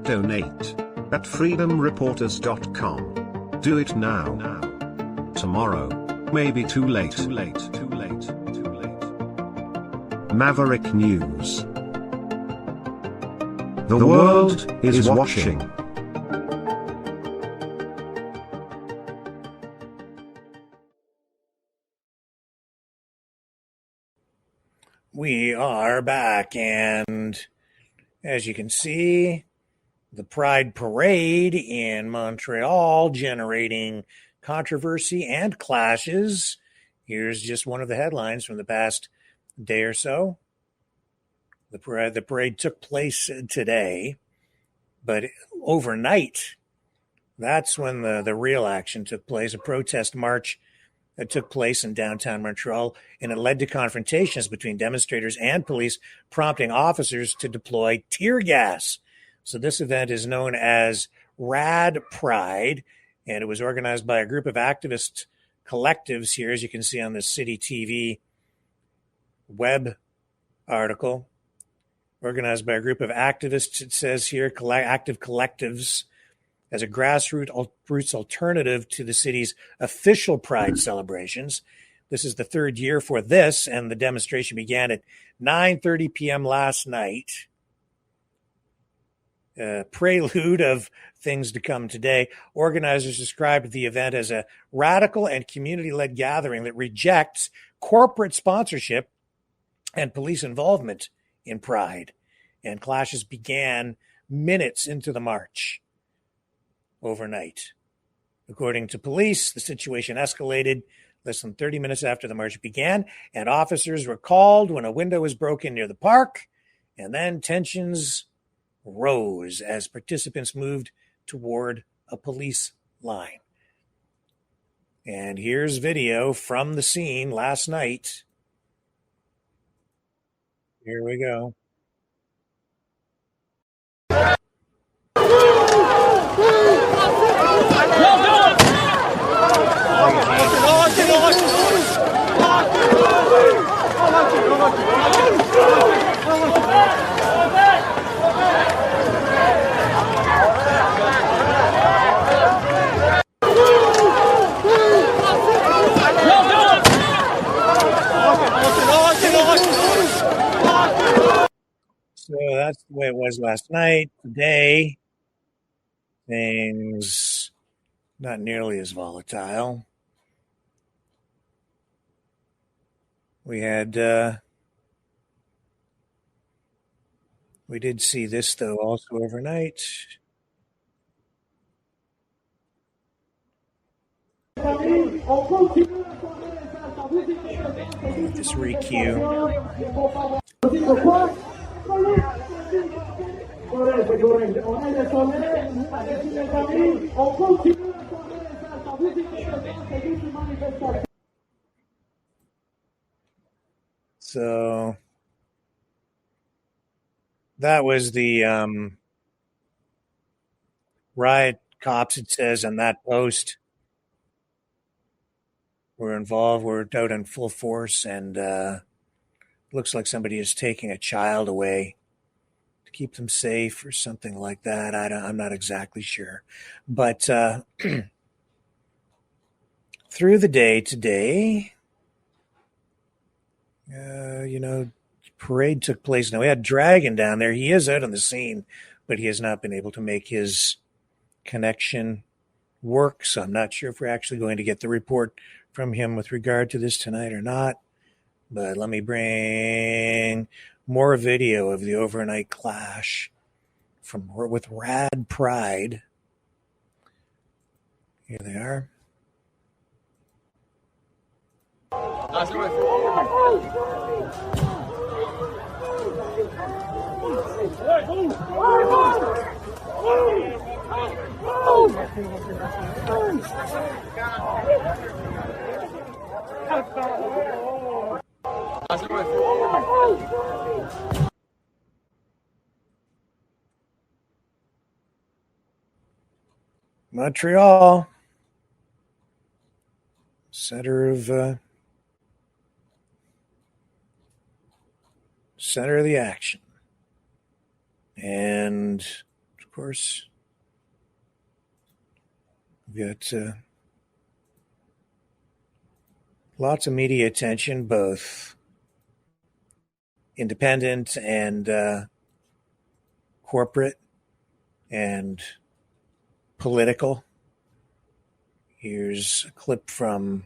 Donate at freedomreporters.com. Do it now. Tomorrow may be too late. Maverick News. The world is watching. We are back, and as you can see, the Pride Parade in Montreal generating controversy and clashes. Here's just one of the headlines from the past day or so. The parade took place today, but overnight, that's when the real action took place. A protest march that took place in downtown Montreal, and it led to confrontations between demonstrators and police, prompting officers to deploy tear gas. So this event is known as Rad Pride, and it was organized by a group of activist collectives here, as you can see on the City TV web article. Organized by a group of activists, it says here, active collectives, as a grassroots alternative to the city's official Pride celebrations. This is the third year for this, and the demonstration began at 9:30 p.m. last night. Prelude of things to come today. Organizers described the event as a radical and community-led gathering that rejects corporate sponsorship and police involvement in Pride. And clashes began minutes into the march overnight. According to police, the situation escalated less than 30 minutes after the march began, and officers were called when a window was broken near the park, and then tensions rose as participants moved toward a police line. And here's video from the scene last night. Here we go. So that's the way it was last night. Today, things not nearly as volatile. We did see this, though, also overnight. Just re-cue. So that was the riot cops, it says on that post, were involved, were out in full force, and looks like somebody is taking a child away to keep them safe or something like that. I'm not exactly sure. But through the day today, parade took place. Now, we had Dragon down there. He is out on the scene, but he has not been able to make his connection work. So I'm not sure if we're actually going to get the report from him with regard to this tonight or not. But let me bring more video of the overnight clash with Rad Pride. Here they are. Montreal, center of the action, and of course, we've got lots of media attention, both independent and corporate and political. Here's a clip from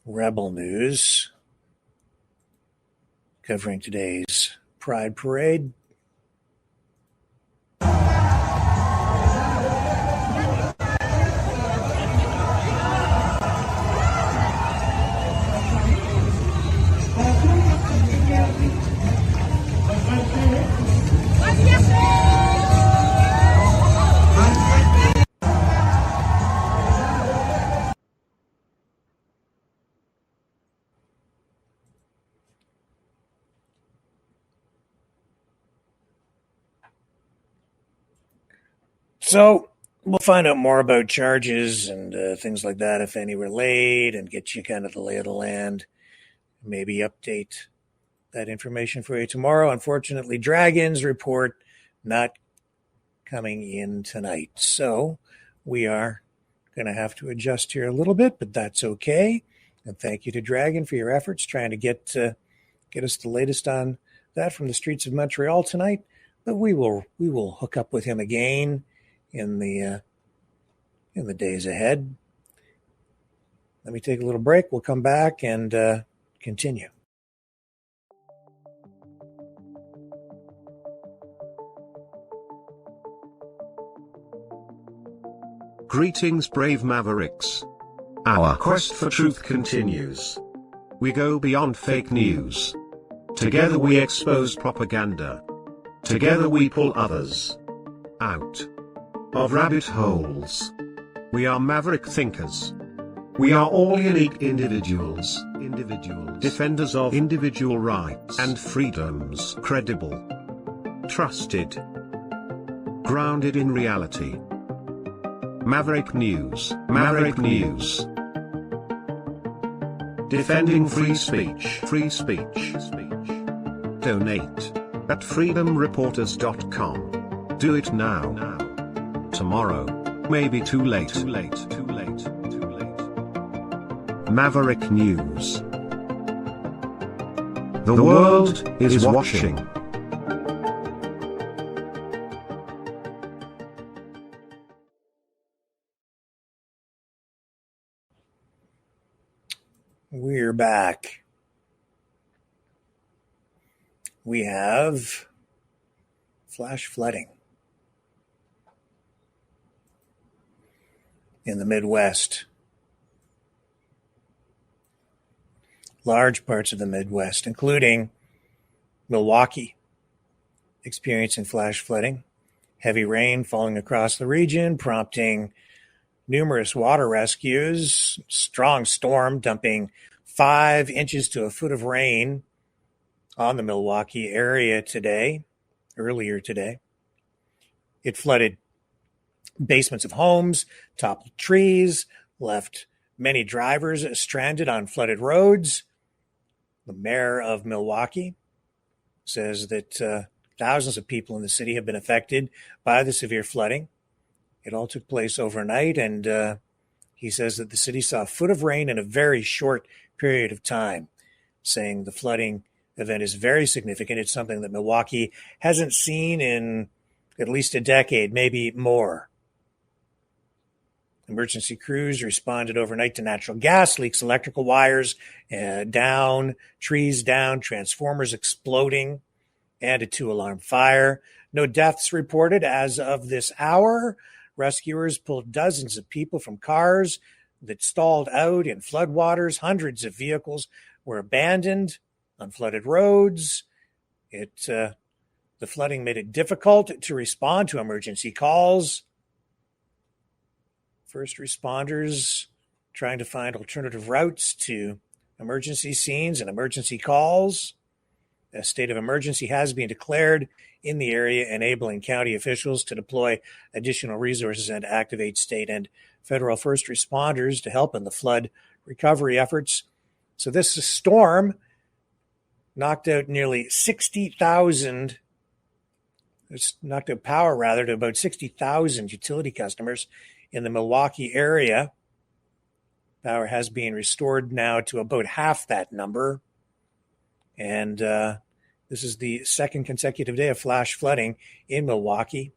Rebel News covering today's Pride Parade. So we'll find out more about charges and things like that, if any were laid, and get you kind of the lay of the land. Maybe update that information for you tomorrow. Unfortunately, Dragons report not coming in tonight. So we are going to have to adjust here a little bit, but that's okay. And thank you to Dragon for your efforts trying to get us the latest on that from the streets of Montreal tonight. But we will hook up with him again in the days ahead. Let me take a little break. We'll come back and continue. Greetings, brave Mavericks. Our quest for truth continues. We go beyond fake news. Together we expose propaganda. Together we pull others out of rabbit holes. We are maverick thinkers. We are all unique individuals, defenders of individual rights and freedoms, credible, trusted, grounded in reality. Maverick News, Maverick News. Defending free speech, Donate at freedomreporters.com. Do it now. Tomorrow may be too late. Maverick News. The world is watching. We're back. We have flash flooding in the Midwest. Large parts of the Midwest, including Milwaukee, experiencing flash flooding. Heavy rain falling across the region, prompting numerous water rescues. Strong storm dumping 5 inches to a foot of rain on the Milwaukee area earlier today. It flooded basements of homes, toppled trees, left many drivers stranded on flooded roads. The mayor of Milwaukee says that thousands of people in the city have been affected by the severe flooding. It all took place overnight, and he says that the city saw a foot of rain in a very short period of time, saying the flooding event is very significant. It's something that Milwaukee hasn't seen in at least a decade, maybe more. Emergency crews responded overnight to natural gas leaks, electrical wires down, trees down, transformers exploding, and a 2-alarm fire. No deaths reported as of this hour. Rescuers pulled dozens of people from cars that stalled out in floodwaters. Hundreds of vehicles were abandoned on flooded roads. The flooding made it difficult to respond to emergency calls. First responders trying to find alternative routes to emergency scenes and emergency calls. A state of emergency has been declared in the area, enabling county officials to deploy additional resources and activate state and federal first responders to help in the flood recovery efforts. So this storm knocked out nearly 60,000, it's knocked out power rather to about 60,000 utility customers in the Milwaukee area. Power has been restored now to about half that number. And this is the second consecutive day of flash flooding in Milwaukee.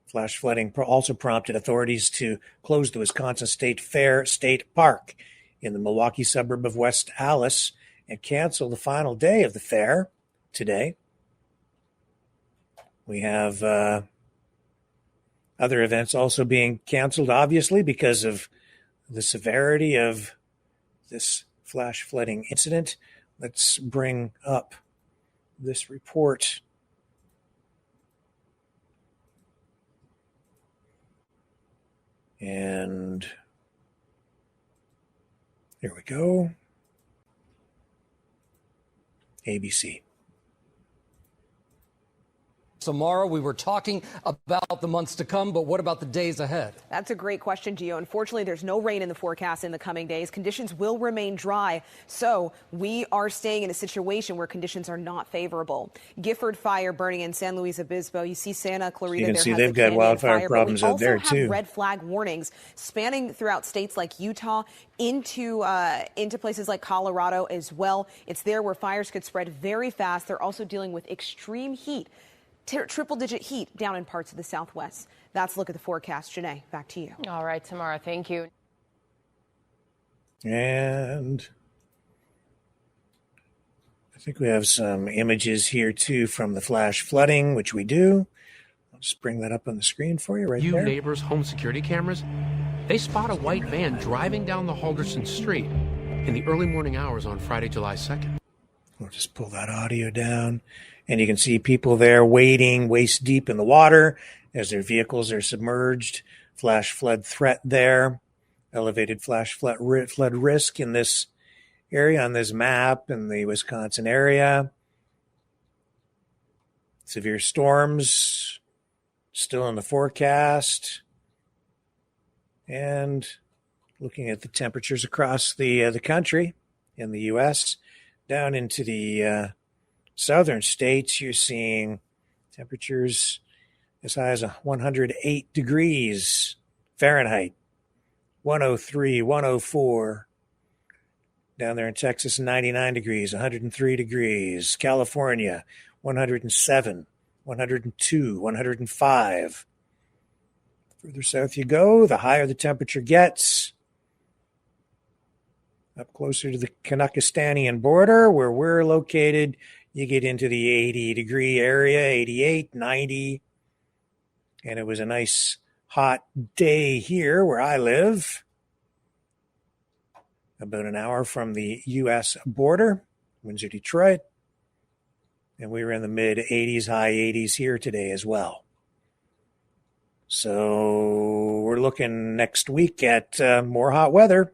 Flash flooding also prompted authorities to close the Wisconsin State Fair State Park in the Milwaukee suburb of West Allis and cancel the final day of the fair today. We have other events also being canceled, obviously, because of the severity of this flash flooding incident. Let's bring up this report. And there we go. ABC. Samara, we were talking about the months to come, but what about the days ahead? That's a great question, Gio. Unfortunately, there's no rain in the forecast in the coming days. Conditions will remain dry, so we are staying in a situation where conditions are not favorable. Gifford fire burning in San Luis Obispo. You see Santa Clarita. You can see they've got wildfire problems out there, too. We also have red flag warnings spanning throughout states like Utah into places like Colorado as well. It's there where fires could spread very fast. They're also dealing with extreme heat. Triple-digit heat down in parts of the Southwest. That's a look at the forecast. Janae, back to you. All right, Tamara, thank you. And I think we have some images here, too, from the flash flooding, which we do. I'll just bring that up on the screen for you right there. Neighbors' home security cameras, they spot a white van driving down the Halderson Street in the early morning hours on Friday, July 2nd. We'll just pull that audio down. And you can see people there wading waist deep in the water as their vehicles are submerged. Flash flood threat there. Elevated flash flood risk in this area on this map in the Wisconsin area. Severe storms still in the forecast. And looking at the temperatures across the country in the U.S., down into the southern states, you're seeing temperatures as high as 108 degrees Fahrenheit, 103, 104. Down there in Texas, 99 degrees, 103 degrees. California, 107, 102, 105. Further south you go, the higher the temperature gets. Up closer to the Kazakhstanian border, where we're located, you get into the 80-degree area, 88, 90. And it was a nice hot day here where I live, about an hour from the U.S. border, Windsor, Detroit. And we were in the mid-80s, high 80s here today as well. So we're looking next week at more hot weather.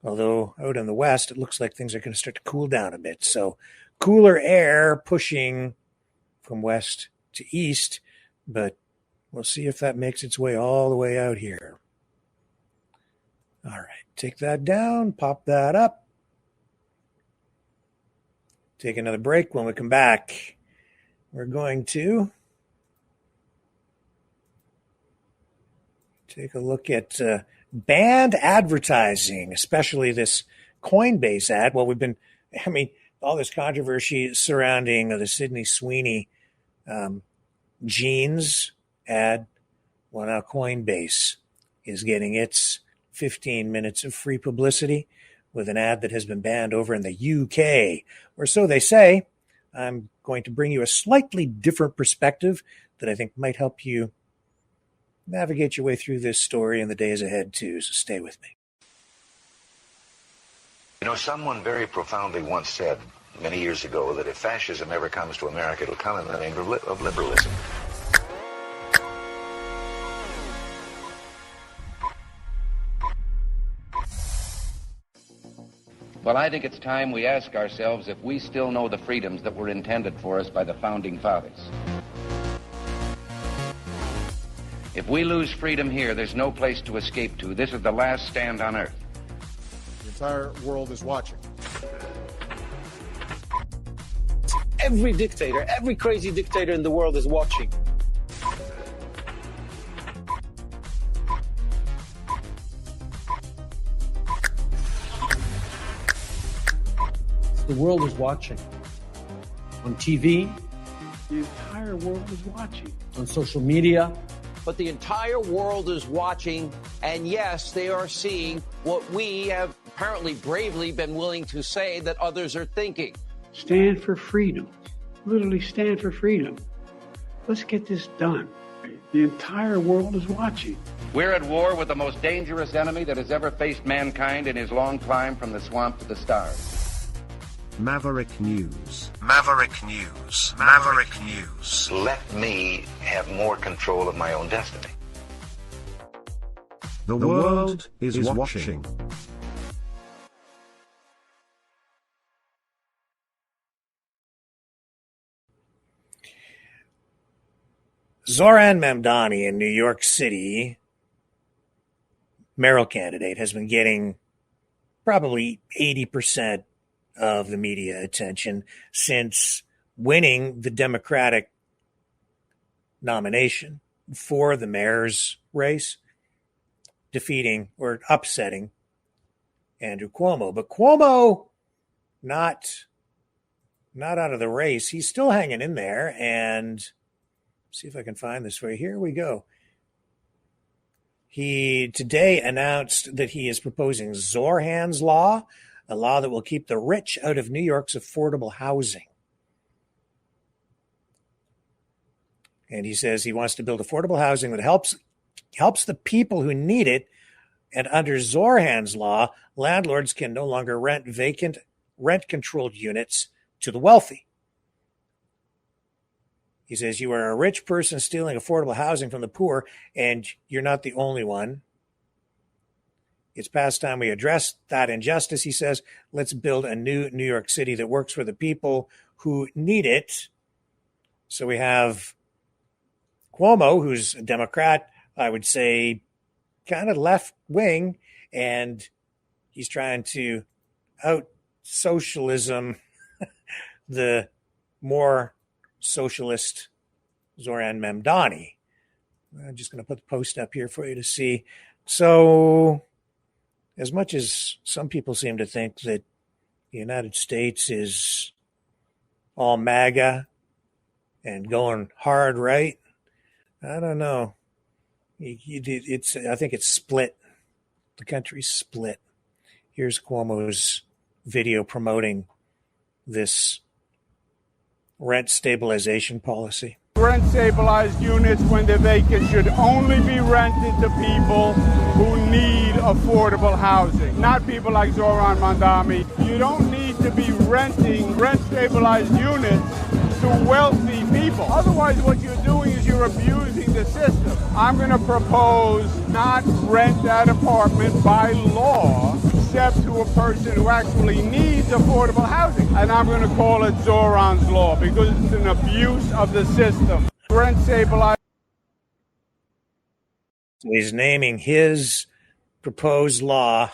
Although out in the west, it looks like things are going to start to cool down a bit. So cooler air pushing from west to east, but we'll see if that makes its way all the way out here. All right, take that down, pop that up. Take another break. When we come back, we're going to take a look at banned advertising, especially this Coinbase ad. Well, all this controversy surrounding the Sydney Sweeney jeans ad. Well, now Coinbase is getting its 15 minutes of free publicity with an ad that has been banned over in the UK, or so they say. I'm going to bring you a slightly different perspective that I think might help you navigate your way through this story in the days ahead, too, so stay with me. You know, someone very profoundly once said many years ago that if fascism ever comes to America, it'll come in the name of liberalism. Well, I think it's time we ask ourselves if we still know the freedoms that were intended for us by the Founding Fathers. If we lose freedom here, there's no place to escape to. This is the last stand on Earth. The entire world is watching. Every dictator, every crazy dictator in the world is watching. The world is watching. On TV, the entire world is watching. On social media. But the entire world is watching, and yes, they are seeing what we have apparently bravely been willing to say that others are thinking. Stand for freedom. Literally stand for freedom. Let's get this done. The entire world is watching. We're at war with the most dangerous enemy that has ever faced mankind in his long climb from the swamp to the stars. Maverick News. Maverick News. Maverick News. Let me have more control of my own destiny. The world is watching. Zoran Mamdani in New York City, mayoral candidate, has been getting probably 80% of the media attention since winning the Democratic nomination for the mayor's race, defeating or upsetting Andrew Cuomo. But Cuomo, not out of the race. He's still hanging in there. And see if I can find this for you. Here we go. He today announced that he is proposing Zoran's Law, a law that will keep the rich out of New York's affordable housing. And he says he wants to build affordable housing that helps the people who need it. And under Zoran's Law, landlords can no longer rent vacant, rent-controlled units to the wealthy. He says you are a rich person stealing affordable housing from the poor, and you're not the only one. It's past time we address that injustice, he says. Let's build a new New York City that works for the people who need it. So we have Cuomo, who's a Democrat, I would say kind of left wing, and he's trying to out socialism the more socialist Zoran Mamdani. I'm just going to put the post up here for you to see. So as much as some people seem to think that the United States is all MAGA and going hard right, I don't know. I think it's split. The country's split. Here's Cuomo's video promoting this rent stabilization policy. Rent-stabilized units, when they're vacant, should only be rented to people who need affordable housing, not people like Zoran Mamdani. You don't need to be renting rent-stabilized units to wealthy people. Otherwise, what you're doing is you're abusing the system. I'm going to propose not rent that apartment by law, except to a person who actually needs affordable housing. And I'm going to call it Zoran's Law because it's an abuse of the system. Rent stabilized. So he's naming his proposed law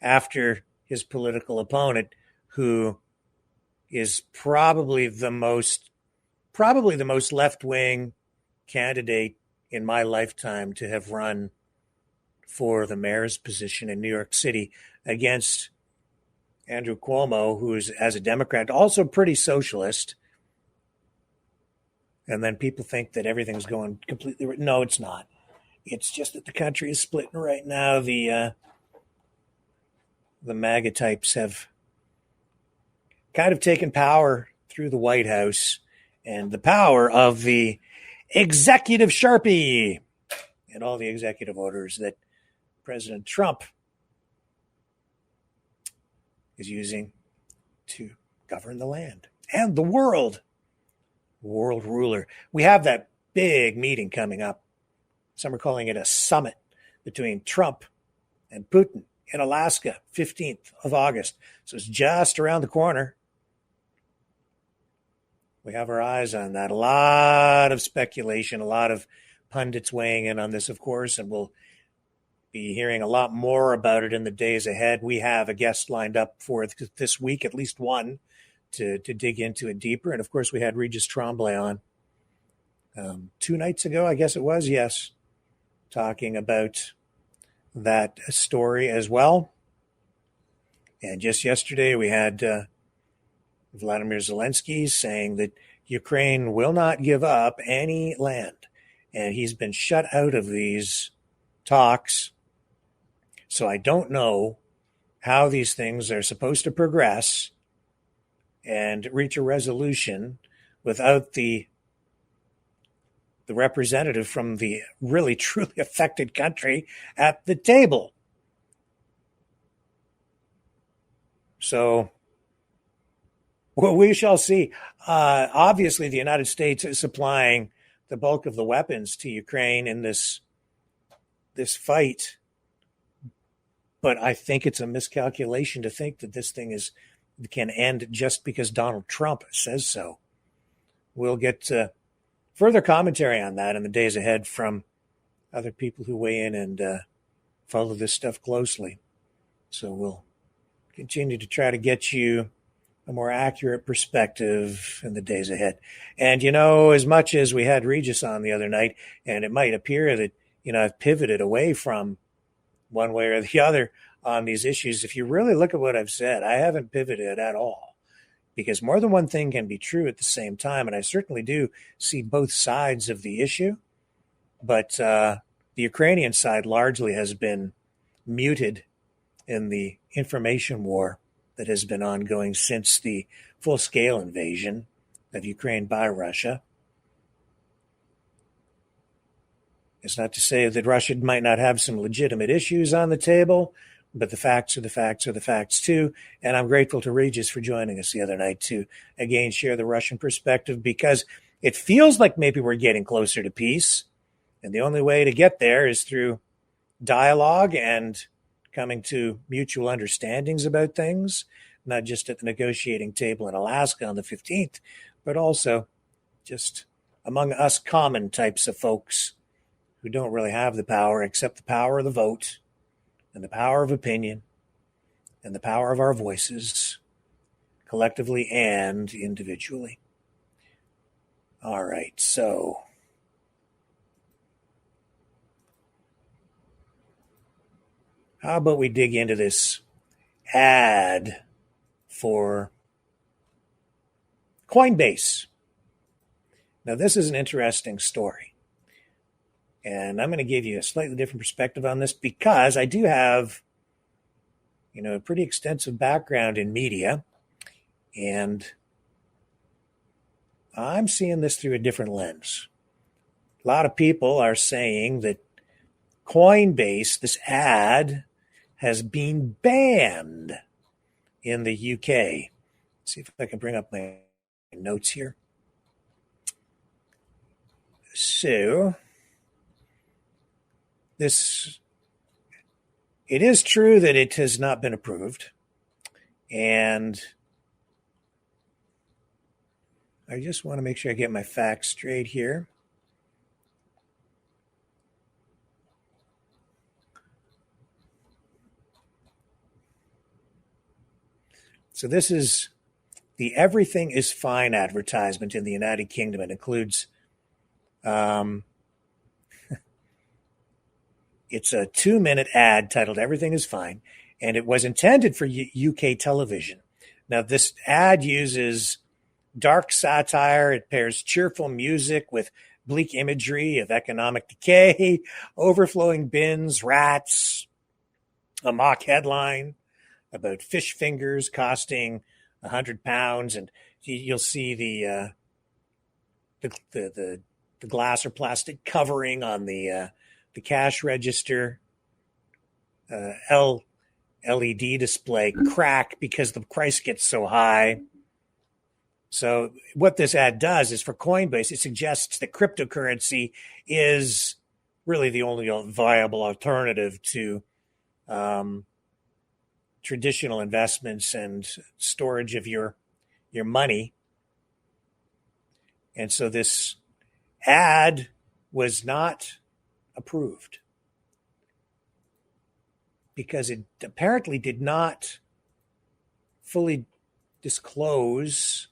after his political opponent, who is probably the most left-wing candidate in my lifetime to have run for the mayor's position in New York City against Andrew Cuomo, who is, as a Democrat, also pretty socialist. And then people think that everything's going completely. No, it's not. It's just that the country is splitting right now. The MAGA types have kind of taken power through the White House, and the power of the executive Sharpie and all the executive orders that President Trump is using to govern the land and the world. World ruler. We have that big meeting coming up. Some are calling it a summit between Trump and Putin in Alaska, 15th of August. So it's just around the corner. We have our eyes on that. A lot of speculation, a lot of pundits weighing in on this, of course, and we'll be hearing a lot more about it in the days ahead. We have a guest lined up for this week, at least one, to dig into it deeper. And, of course, we had Regis Tremblay on 2 nights ago, I guess it was, yes, talking about that story as well. And just yesterday we had Vladimir Zelensky saying that Ukraine will not give up any land. And he's been shut out of these talks. So I don't know how these things are supposed to progress and reach a resolution without the representative from the really truly affected country at the table. So, well, we shall see. Obviously, the United States is supplying the bulk of the weapons to Ukraine in this fight. But I think it's a miscalculation to think that this thing can end just because Donald Trump says so. We'll get further commentary on that in the days ahead from other people who weigh in and follow this stuff closely. So we'll continue to try to get you a more accurate perspective in the days ahead. And, as much as we had Regis on the other night, and it might appear that, I've pivoted away from one way or the other on these issues, if you really look at what I've said, I haven't pivoted at all, because more than one thing can be true at the same time. And I certainly do see both sides of the issue. But the Ukrainian side largely has been muted in the information war that has been ongoing since the full-scale invasion of Ukraine by Russia. It's not to say that Russia might not have some legitimate issues on the table, but the facts are the facts are the facts too. And I'm grateful to Regis for joining us the other night to, again, share the Russian perspective, because it feels like maybe we're getting closer to peace. And the only way to get there is through dialogue and coming to mutual understandings about things, not just at the negotiating table in Alaska on the 15th, but also just among us common types of folks who don't really have the power except the power of the vote and the power of opinion and the power of our voices, collectively and individually. All right, so how about we dig into this ad for Coinbase? Now, this is an interesting story. And I'm going to give you a slightly different perspective on this, because I do have, a pretty extensive background in media. And I'm seeing this through a different lens. A lot of people are saying that Coinbase, this ad, has been banned in the UK. Let's see if I can bring up my notes here. So, it is true that it has not been approved. And I just want to make sure I get my facts straight here. So this is the Everything is Fine advertisement in the United Kingdom. It includes, it's a 2-minute ad titled Everything is Fine, and it was intended for UK television. Now, this ad uses dark satire. It pairs cheerful music with bleak imagery of economic decay, overflowing bins, rats, a mock headline about fish fingers costing £100, and you'll see the glass or plastic covering on the cash register, LED display crack because the price gets so high. So what this ad does is, for Coinbase, it suggests that cryptocurrency is really the only viable alternative to traditional investments and storage of your money. And so this ad was not approved because it apparently did not fully disclose.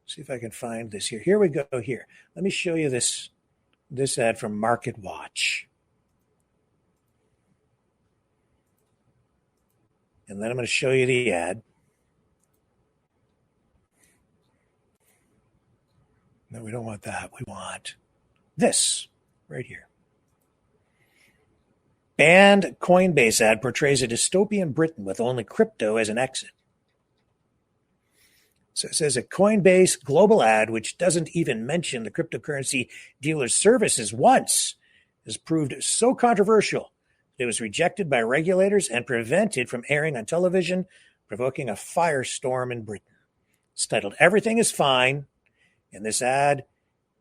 See if I can find this here. Here we go here. Let me show you this ad from Market Watch. And then I'm going to show you the ad. No, we don't want that. We want this right here. Banned Coinbase ad portrays a dystopian Britain with only crypto as an exit. So it says a Coinbase global ad, which doesn't even mention the cryptocurrency dealer's services once, has proved so controversial that it was rejected by regulators and prevented from airing on television, provoking a firestorm in Britain. It's titled Everything is Fine, and this ad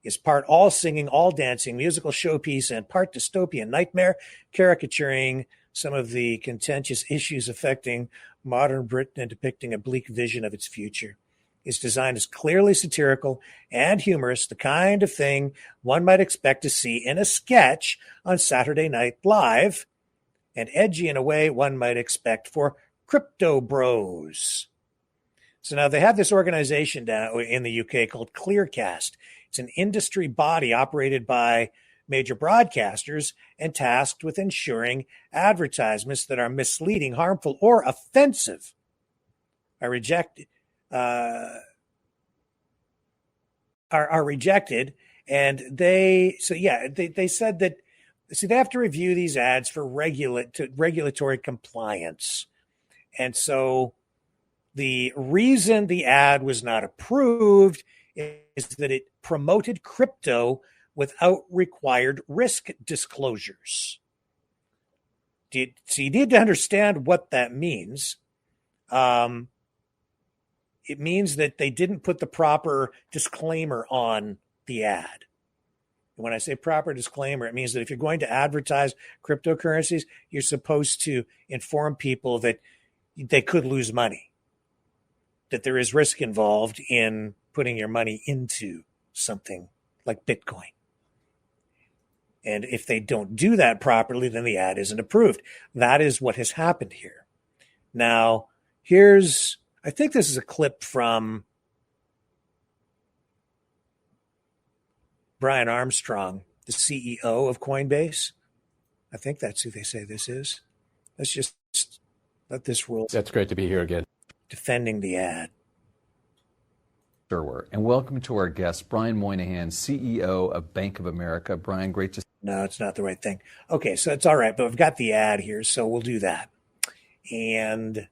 is part all singing, all dancing, musical showpiece, and part dystopian nightmare, caricaturing some of the contentious issues affecting modern Britain and depicting a bleak vision of its future. Its design is clearly satirical and humorous, the kind of thing one might expect to see in a sketch on Saturday Night Live, and edgy in a way one might expect for crypto bros. So now they have this organization down in the UK called Clearcast. It's an industry body operated by major broadcasters and tasked with ensuring advertisements that are misleading, harmful, or offensive are rejected. Are rejected, and they said that they have to review these ads for regulatory compliance, and so the reason the ad was not approved is that it promoted crypto without required risk disclosures. So you need to understand what that means. It means that they didn't put the proper disclaimer on the ad. When I say proper disclaimer, it means that if you're going to advertise cryptocurrencies, you're supposed to inform people that they could lose money, that there is risk involved in putting your money into something like Bitcoin. And if they don't do that properly, then the ad isn't approved. That is what has happened here. Now, I think this is a clip from Brian Armstrong, the CEO of Coinbase. I think that's who they say this is. Let's just let this roll. That's great to be here again. Defending the ad. Sure. And welcome to our guest, Brian Moynihan, CEO of Bank of America. Brian, great to see you. No, it's not the right thing. Okay, so it's all right, but we've got the ad here, so we'll do that. And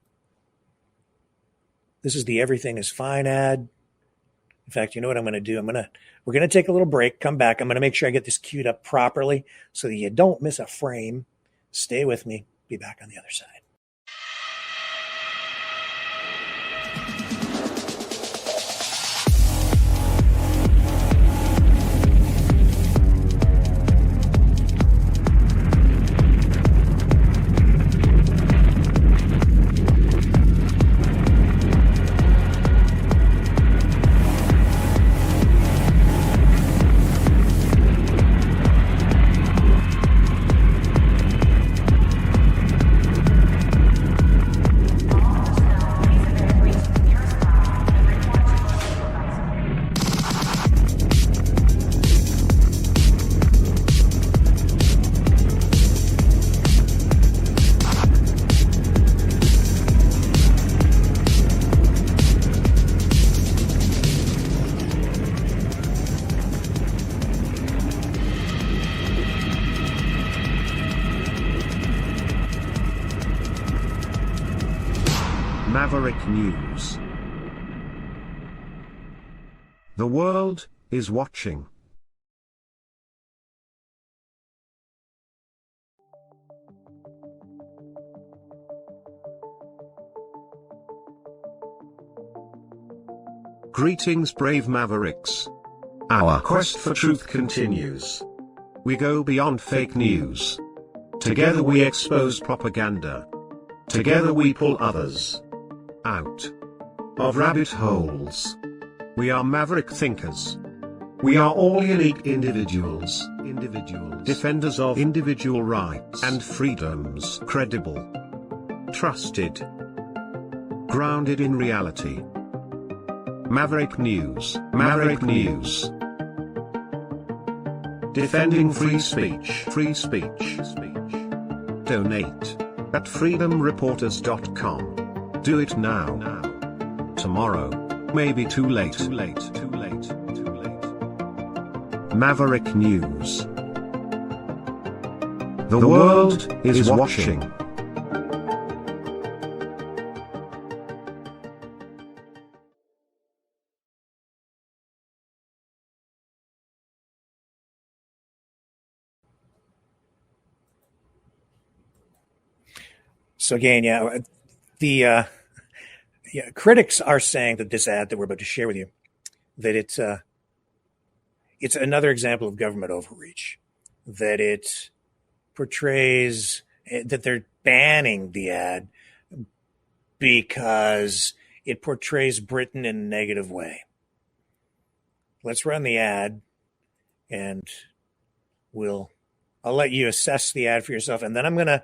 this is the Everything is Fine ad. In fact, you know what I'm going to do? We're going to take a little break, come back. I'm going to make sure I get this queued up properly so that you don't miss a frame. Stay with me. Be back on the other side. Maverick News. The world is watching. Greetings, brave Mavericks. Our quest for truth continues. We go beyond fake news. Together we expose propaganda. Together we pull others out of rabbit holes. We are maverick thinkers. We are all unique individuals, defenders of individual rights and freedoms, credible, trusted, grounded in reality. Maverick News, Maverick News. Defending free speech, free speech. Donate at freedomreporters.com. Do it now. Tomorrow may be too late. Maverick News. The world is watching. So again, the critics are saying that this ad that we're about to share with you, that it's another example of government overreach, that it portrays that they're banning the ad because it portrays Britain in a negative way. Let's run the ad, and I'll let you assess the ad for yourself, and then I'm gonna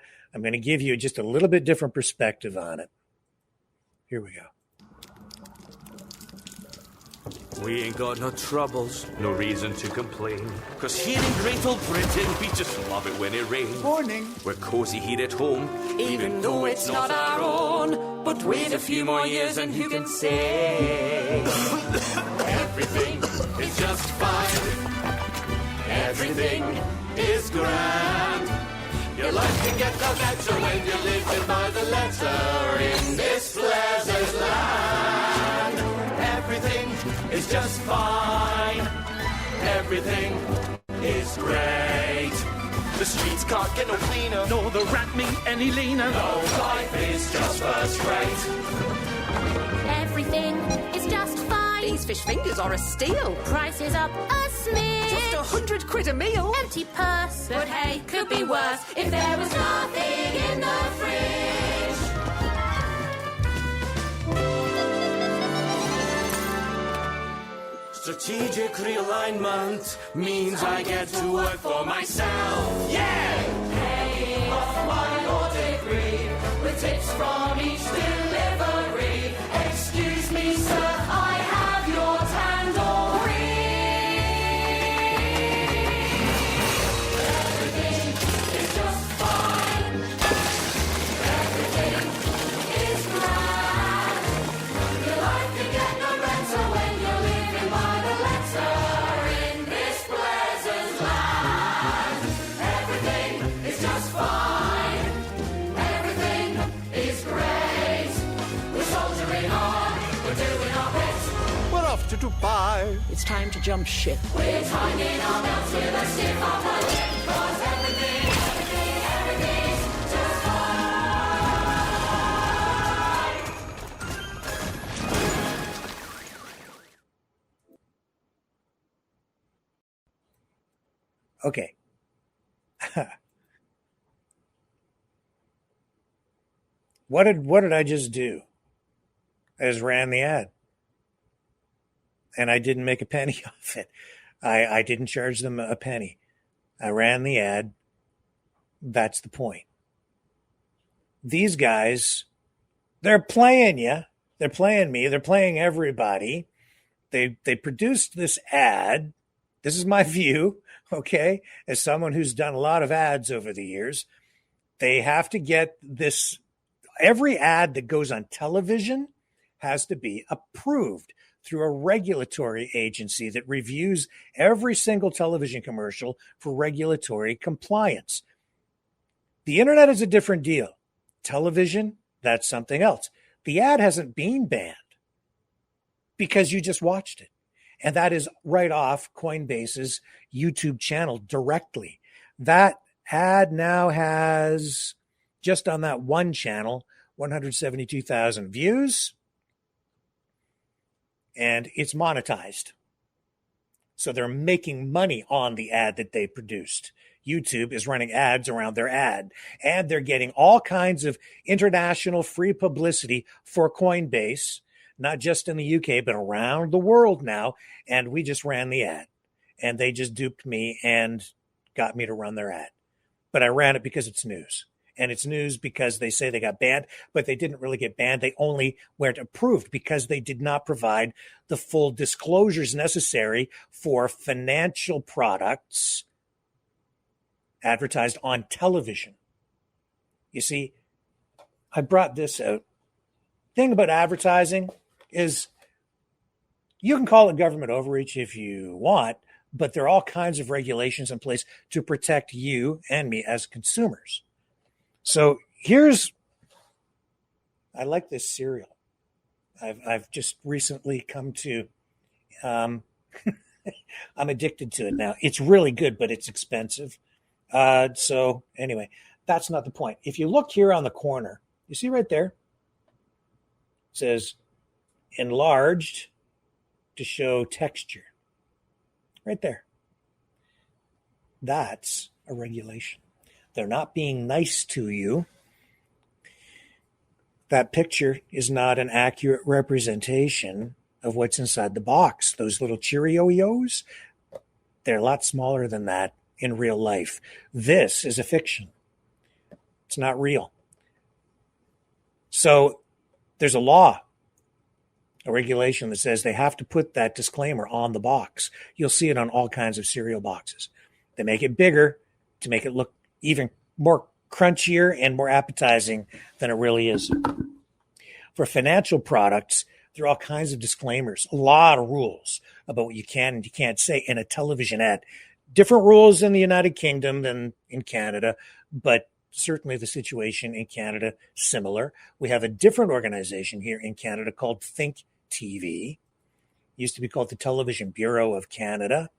give you just a little bit different perspective on it. Here we go. We ain't got no troubles, no reason to complain. 'Cause here in great old Britain, we just love it when it rains. Morning. We're cozy here at home, even though it's not our own. But wait a few more years and who can say? Everything is just fine. Everything is grand. Your life can get no better when you're living by the letter in this pleasant land. Everything is just fine. Everything is great. The streets can't get no cleaner, nor the rat meat any leaner. No, life is just first rate. Everything is just fine. These fish fingers are a steal. Prices up a smidge. Just £100 a meal. Empty purse, but hey, could be worse if there was nothing in the fridge. Strategic realignment means I get to work for myself. Yeah! Paying off my law degree with tips from each delivery. Excuse me, sir, I have your tandoori. Everything is just fine. Everything is grand. Your life can get no better when you're living by the letter in this pleasant land. Everything is just fine. Everything is great. We're soldiering on. We're doing our best. We're off to Dubai. It's time to jump ship. We're tightening our belts with a stiff upper lip. 'Cause everything's just fine. Okay. What did I just do? I just ran the ad. And I didn't make a penny off it. I didn't charge them a penny. I ran the ad. That's the point. These guys, they're playing you. They're playing me. They're playing everybody. They produced this ad. This is my view, okay? As someone who's done a lot of ads over the years, they have to get this. Every ad that goes on television has to be approved through a regulatory agency that reviews every single television commercial for regulatory compliance. The internet is a different deal. Television, that's something else. The ad hasn't been banned because you just watched it. And that is right off Coinbase's YouTube channel directly. That ad now has, just on that one channel, 172,000 views. And it's monetized. So they're making money on the ad that they produced. YouTube is running ads around their ad, and they're getting all kinds of international free publicity for Coinbase, not just in the UK, but around the world now. And we just ran the ad, and they just duped me and got me to run their ad. But I ran it because it's news. And it's news because they say they got banned, but they didn't really get banned. They only weren't approved because they did not provide the full disclosures necessary for financial products advertised on television. You see, I brought this out. Thing about advertising is you can call it government overreach if you want, but there are all kinds of regulations in place to protect you and me as consumers. So I like this cereal. I've just recently come to, I'm addicted to it now. It's really good, but it's expensive. So anyway, that's not the point. If you look here on the corner, you see right there, it says enlarged to show texture. Right there. That's a regulation. They're not being nice to you. That picture is not an accurate representation of what's inside the box. Those little Cheerios, they're a lot smaller than that in real life. This is a fiction. It's not real. So there's a law, a regulation that says they have to put that disclaimer on the box. You'll see it on all kinds of cereal boxes. They make it bigger to make it look even more crunchier and more appetizing than it really is. For financial products, there are all kinds of disclaimers, a lot of rules about what you can and you can't say in a television ad. Different rules in the United Kingdom than in Canada, but certainly the situation in Canada similar. We have a different organization here in Canada called Think TV. It used to be called the Television Bureau of Canada.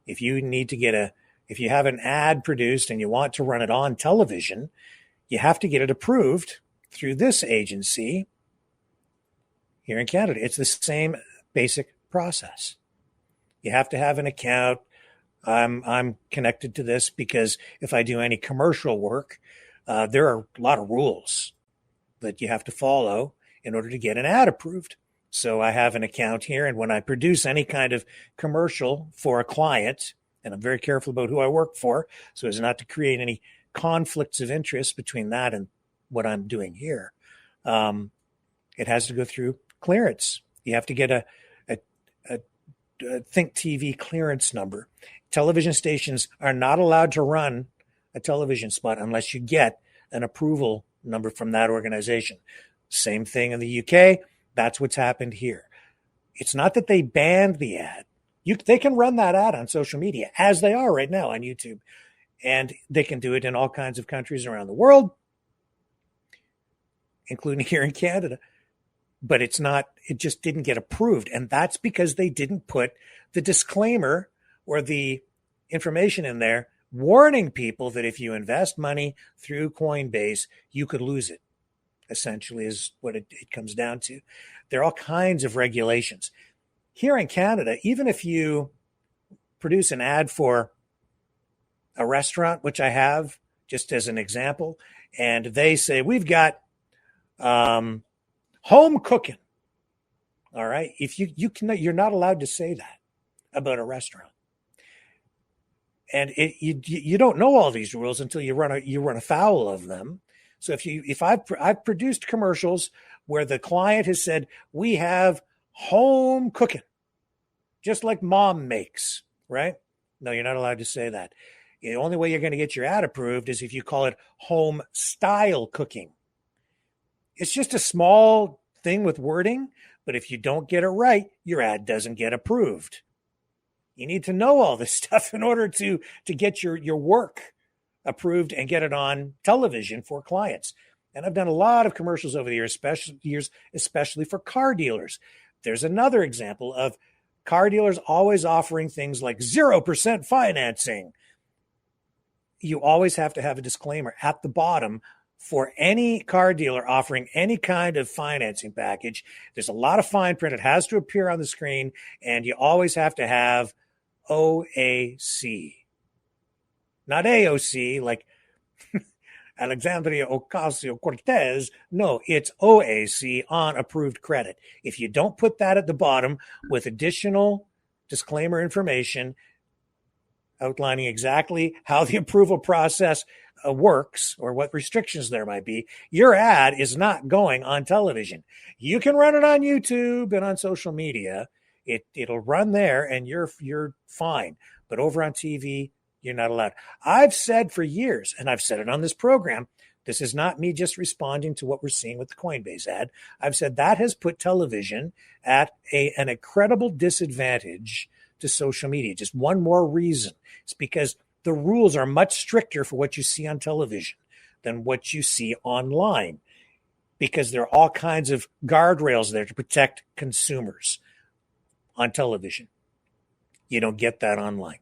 If you need to if you have an ad produced and you want to run it on television, you have to get it approved through this agency here in Canada. It's the same basic process. You have to have an account. I'm connected to this because if I do any commercial work, there are a lot of rules that you have to follow in order to get an ad approved. So I have an account here, and when I produce any kind of commercial for a client, and I'm very careful about who I work for so as not to create any conflicts of interest between that and what I'm doing here, it has to go through clearance. You have to get a Think TV clearance number. Television stations are not allowed to run a television spot unless you get an approval number from that organization. Same thing in the UK. That's what's happened here. It's not that they banned the ad. They can run that ad on social media, as they are right now on YouTube. And they can do it in all kinds of countries around the world, including here in Canada. But it just didn't get approved. And that's because they didn't put the disclaimer or the information in there warning people that if you invest money through Coinbase, you could lose it, essentially is what it comes down to. There are all kinds of regulations. Here in Canada, even if you produce an ad for a restaurant, which I have just as an example, and they say, we've got home cooking. All right. If you're not allowed to say that about a restaurant. And you don't know all these rules until you run afoul of them. So if I've produced commercials where the client has said, we have home cooking, just like mom makes, right? No, you're not allowed to say that. The only way you're going to get your ad approved is if you call it home style cooking. It's just a small thing with wording, but if you don't get it right, your ad doesn't get approved. You need to know all this stuff in order to get your work approved and get it on television for clients. And I've done a lot of commercials over the years, especially for car dealers. There's another example of car dealers always offering things like 0% financing. You always have to have a disclaimer at the bottom for any car dealer offering any kind of financing package. There's a lot of fine print. It has to appear on the screen, and you always have to have OAC. not AOC like Alexandria Ocasio-Cortez. No, it's OAC on approved credit. If you don't put that at the bottom with additional disclaimer information outlining exactly how the approval process works or what restrictions there might be, your ad is not going on television. You can run it on YouTube and on social media. It'll run there and you're fine. But over on TV, you're not allowed. I've said for years, and I've said it on this program, this is not me just responding to what we're seeing with the Coinbase ad. I've said that has put television at an incredible disadvantage to social media. Just one more reason. It's because the rules are much stricter for what you see on television than what you see online, because there are all kinds of guardrails there to protect consumers on television. You don't get that online.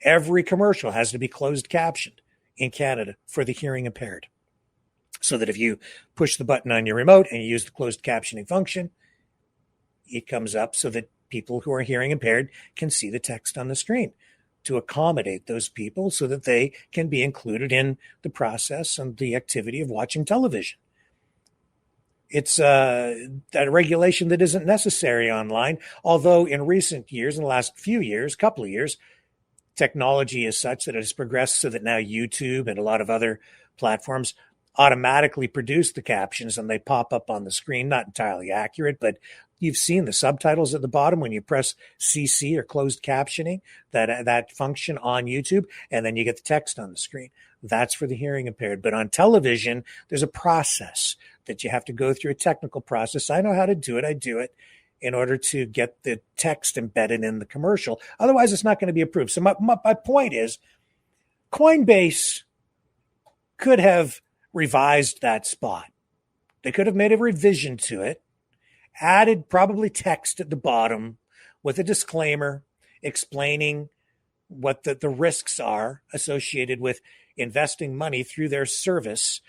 Every commercial has to be closed captioned in Canada for the hearing impaired, so that if you push the button on your remote and you use the closed captioning function, it comes up so that people who are hearing impaired can see the text on the screen, to accommodate those people so that they can be included in the process and the activity of watching television. It's a regulation that isn't necessary online, although in recent years, in the last few years, couple of years, technology is such that it has progressed so that now YouTube and a lot of other platforms automatically produce the captions and they pop up on the screen. Not entirely accurate, but you've seen the subtitles at the bottom when you press CC or closed captioning, that function on YouTube, and then you get the text on the screen. That's for the hearing impaired. But on television, there's a process that you have to go through, a technical process. I know how to do it. I do it in order to get the text embedded in the commercial. Otherwise, it's not going to be approved. So my point is, Coinbase could have revised that spot. They could have made a revision to it, added probably text at the bottom with a disclaimer explaining what the risks are associated with investing money through their service.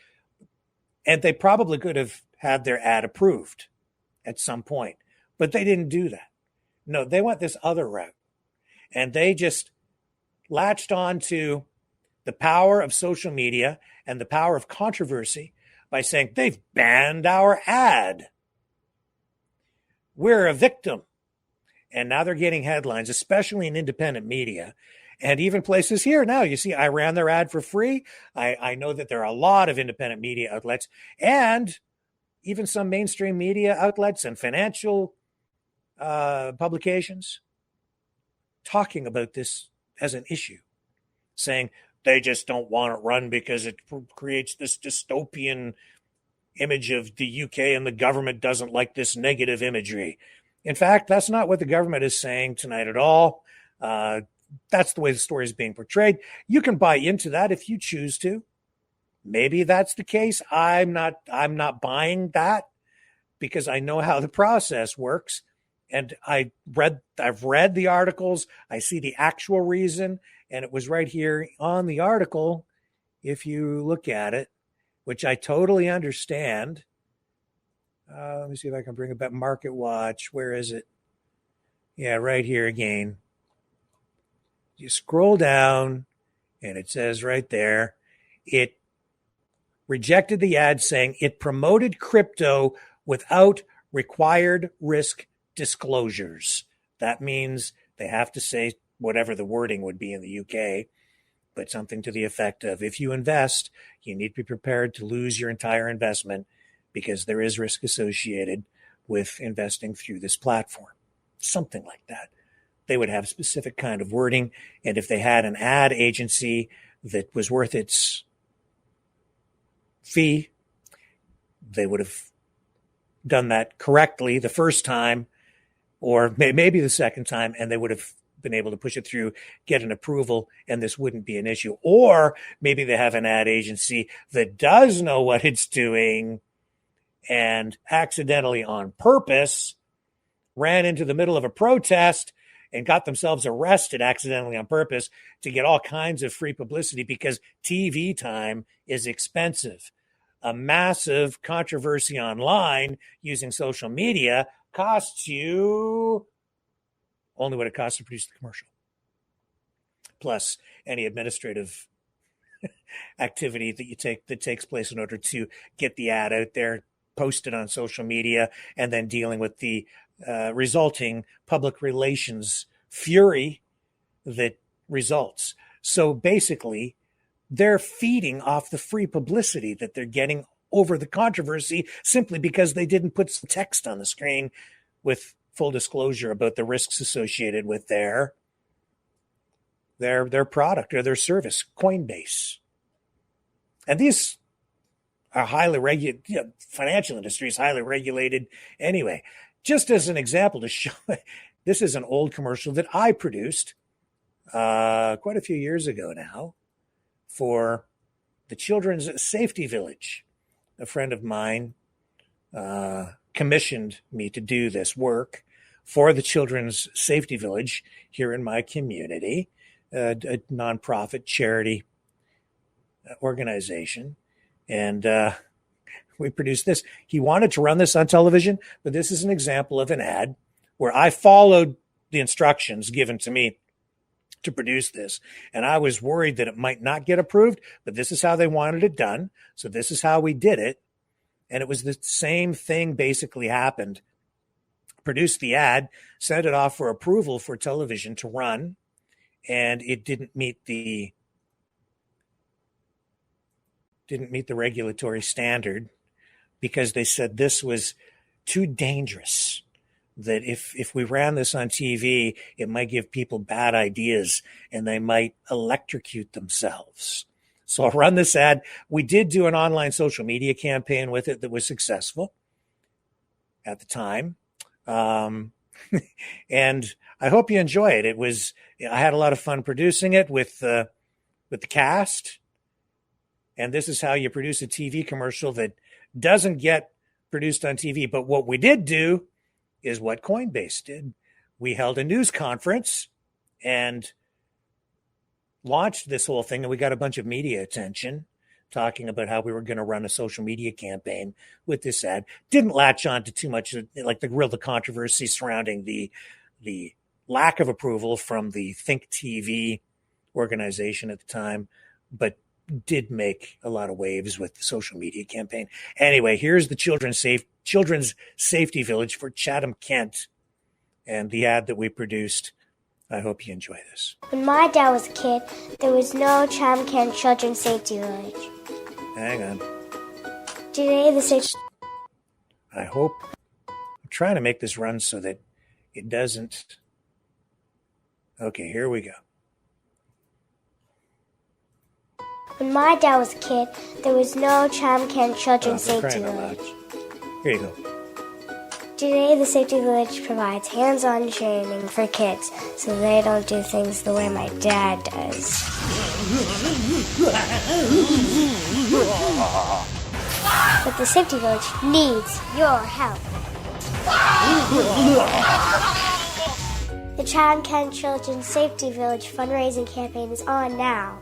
And they probably could have had their ad approved at some point. But they didn't do that. No, they went this other route. And they just latched on to the power of social media and the power of controversy by saying, they've banned our ad. We're a victim. And now they're getting headlines, especially in independent media. And even places here now, you see, I ran their ad for free. I know that there are a lot of independent media outlets and even some mainstream media outlets and financial publications talking about this as an issue, saying they just don't want it run because it creates this dystopian image of the UK and the government doesn't like this negative imagery. In fact, that's not what the government is saying tonight at all. That's the way the story is being portrayed. You can buy into that if you choose to. Maybe that's the case. I'm not buying that because I know how the process works. And I've read the articles. I see the actual reason. And it was right here on the article, if you look at it, which I totally understand. Let me see if I can bring it back. Market Watch. Where is it? Yeah, right here again. You scroll down and it says right there, it rejected the ad saying it promoted crypto without required risk disclosures. That means they have to say whatever the wording would be in the UK, but something to the effect of, if you invest, you need to be prepared to lose your entire investment because there is risk associated with investing through this platform. Something like that. They would have specific kind of wording. And if they had an ad agency that was worth its fee, they would have done that correctly the first time, or maybe the second time, and they would have been able to push it through, get an approval, and this wouldn't be an issue. Or maybe they have an ad agency that does know what it's doing and accidentally on purpose ran into the middle of a protest and got themselves arrested accidentally on purpose to get all kinds of free publicity because TV time is expensive. A massive controversy online using social media costs you only what it costs to produce the commercial, plus any administrative activity that takes place in order to get the ad out there, post it on social media, and then dealing with the resulting public relations fury that results. So basically, they're feeding off the free publicity that they're getting over the controversy simply because they didn't put some text on the screen with full disclosure about the risks associated with their product or their service, Coinbase. And these are highly regulated, financial industry is highly regulated anyway. Just as an example to show, this is an old commercial that I produced quite a few years ago now for the Children's Safety Village. A friend of mine commissioned me to do this work for the Children's Safety Village here in my community, a nonprofit charity organization. And we produced this. He wanted to run this on television, but this is an example of an ad where I followed the instructions given to me to produce this. And I was worried that it might not get approved, but this is how they wanted it done. So this is how we did it. And it was the same thing basically happened. Produced the ad, sent it off for approval for television to run, and it didn't meet the regulatory standard because they said this was too dangerous, that if we ran this on TV, it might give people bad ideas and they might electrocute themselves. So I'll run this ad. We did do an online social media campaign with it that was successful at the time. And I hope you enjoy it. I had a lot of fun producing it with the cast. And this is how you produce a TV commercial that doesn't get produced on TV. But what we did do is what Coinbase did. We held a news conference and launched this whole thing, and we got a bunch of media attention talking about how we were going to run a social media campaign with this ad. Didn't latch on to too much, like the controversy surrounding the lack of approval from the Think TV organization at the time, but did make a lot of waves with the social media campaign. Anyway, here's the Children's Safety Village for Chatham, Kent, and the ad that we produced. I hope you enjoy this. When my dad was a kid, there was no Chatham, Kent Children's Safety Village. Hang on. Today, the safety... I'm trying to make this run so that it doesn't... Okay, here we go. When my dad was a kid, there was no Chatham, Kent Children's Safety Village. Here you go. Today, the Safety Village provides hands-on training for kids so they don't do things the way my dad does. But the Safety Village needs your help. The Chatham Kent Children's Safety Village fundraising campaign is on now.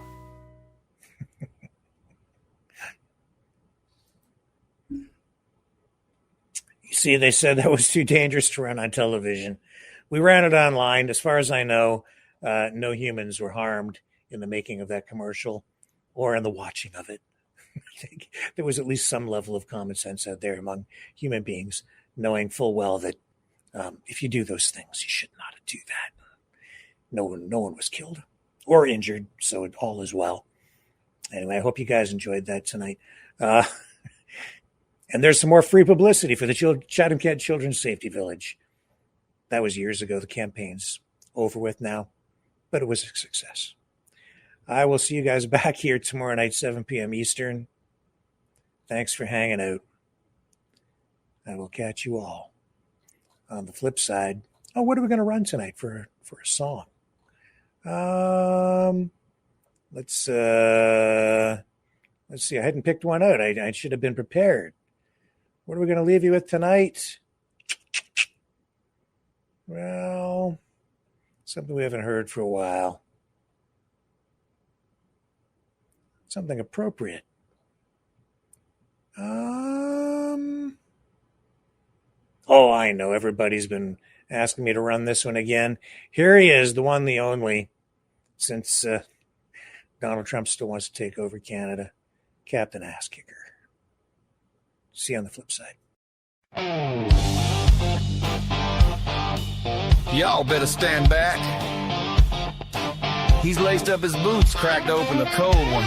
See, they said that was too dangerous to run on television. We ran it online. As far as I know, no humans were harmed in the making of that commercial or in the watching of it. I think there was at least some level of common sense out there among human beings, knowing full well that if you do those things, you should not do that. No one was killed or injured, so all is well. Anyway, I hope you guys enjoyed that tonight. And there's some more free publicity for the Chatham Kent Children's Safety Village. That was years ago. The campaign's over with now, but it was a success. I will see you guys back here tomorrow night, 7 p.m. Eastern. Thanks for hanging out. I will catch you all on the flip side. Oh, what are we going to run tonight for a song? Let's see. I hadn't picked one out. I should have been prepared. What are we going to leave you with tonight? Well, something we haven't heard for a while. Something appropriate. Oh, I know. Everybody's been asking me to run this one again. Here he is, the one, the only. Since Donald Trump still wants to take over Canada. Captain Ass Kicker. See you on the flip side. Y'all better stand back. He's laced up his boots, cracked open the cold one.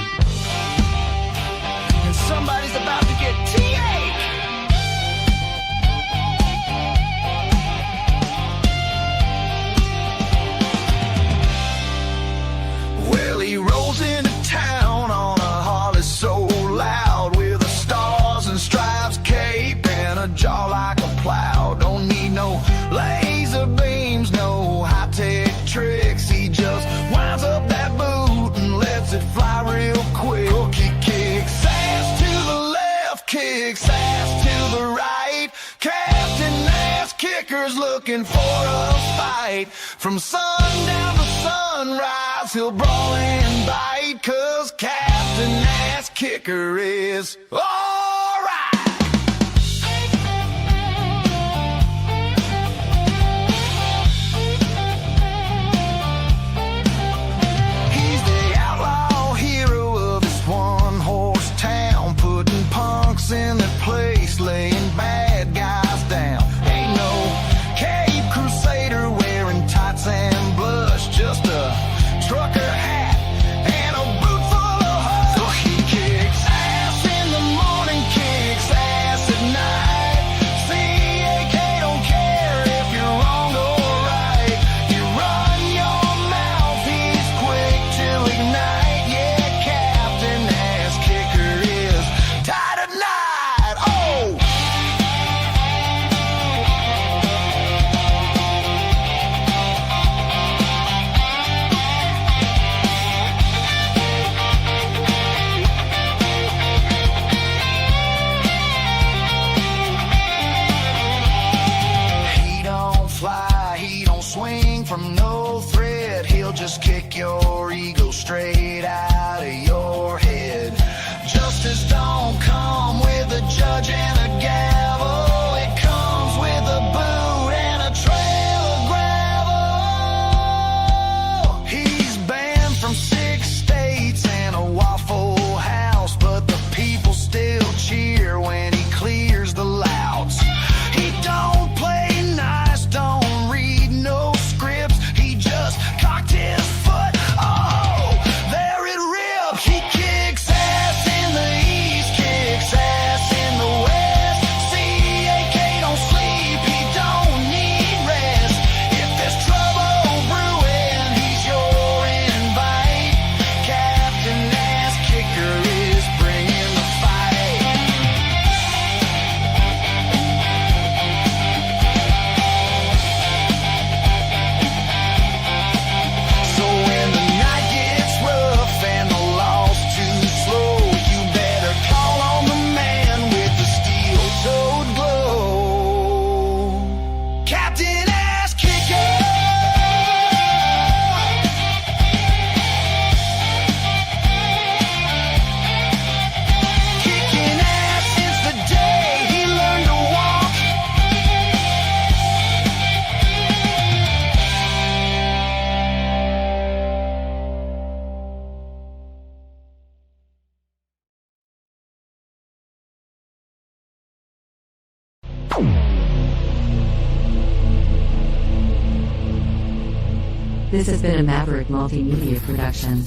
And somebody's about to get TA! Well, he rolls into town on a Harley so loud, with a stars and stripes cape and a jaw like a plow. Don't need no laser beams, no high-tech tricks. He just winds up that boot and lets it fly real quick. He kicks ass to the left, kicks ass to the right. Captain Ass Kicker's looking for a fight. From sundown to sunrise, he'll brawl and bite, 'cause Captain Ass Kicker is alright. He's the outlaw hero of this one-horse town, putting punks in their place, laying bad guys down. Ain't no Cape Crusader wearing tights and blush, just a trucker hat and a boot full of hush. So he kicks ass in the morning, kicks ass at night. CAK don't care if you're wrong or right. You run your mouth, he's quick to ignite. Yeah, Captain Ass Kicker is tight at night. Oh! He don't fly, he don't swing from no thread. He'll just kick your ego straight out of your head. Justice don't come with a judge and a gavel. It comes with a boot and a trail of gravel. He's banned from 6 states and a Waffle House, but the people still cheer when he clears the louds. He don't play nice, don't read no scripts. He just cocked his foot. Oh, there it ripped. He kicks ass in the east, kicks ass in the west. CAK don't sleep, he don't need rest. If there's trouble brewing, he's your invite. Captain Ass Kicker is bringing the fight. So when the night gets rough and the law's too slow, you better call on the man with the steel-toed glow. Captain Ass Kicker! Kicking ass since the day he learned to walk. This has been a Maverick Multimedia production.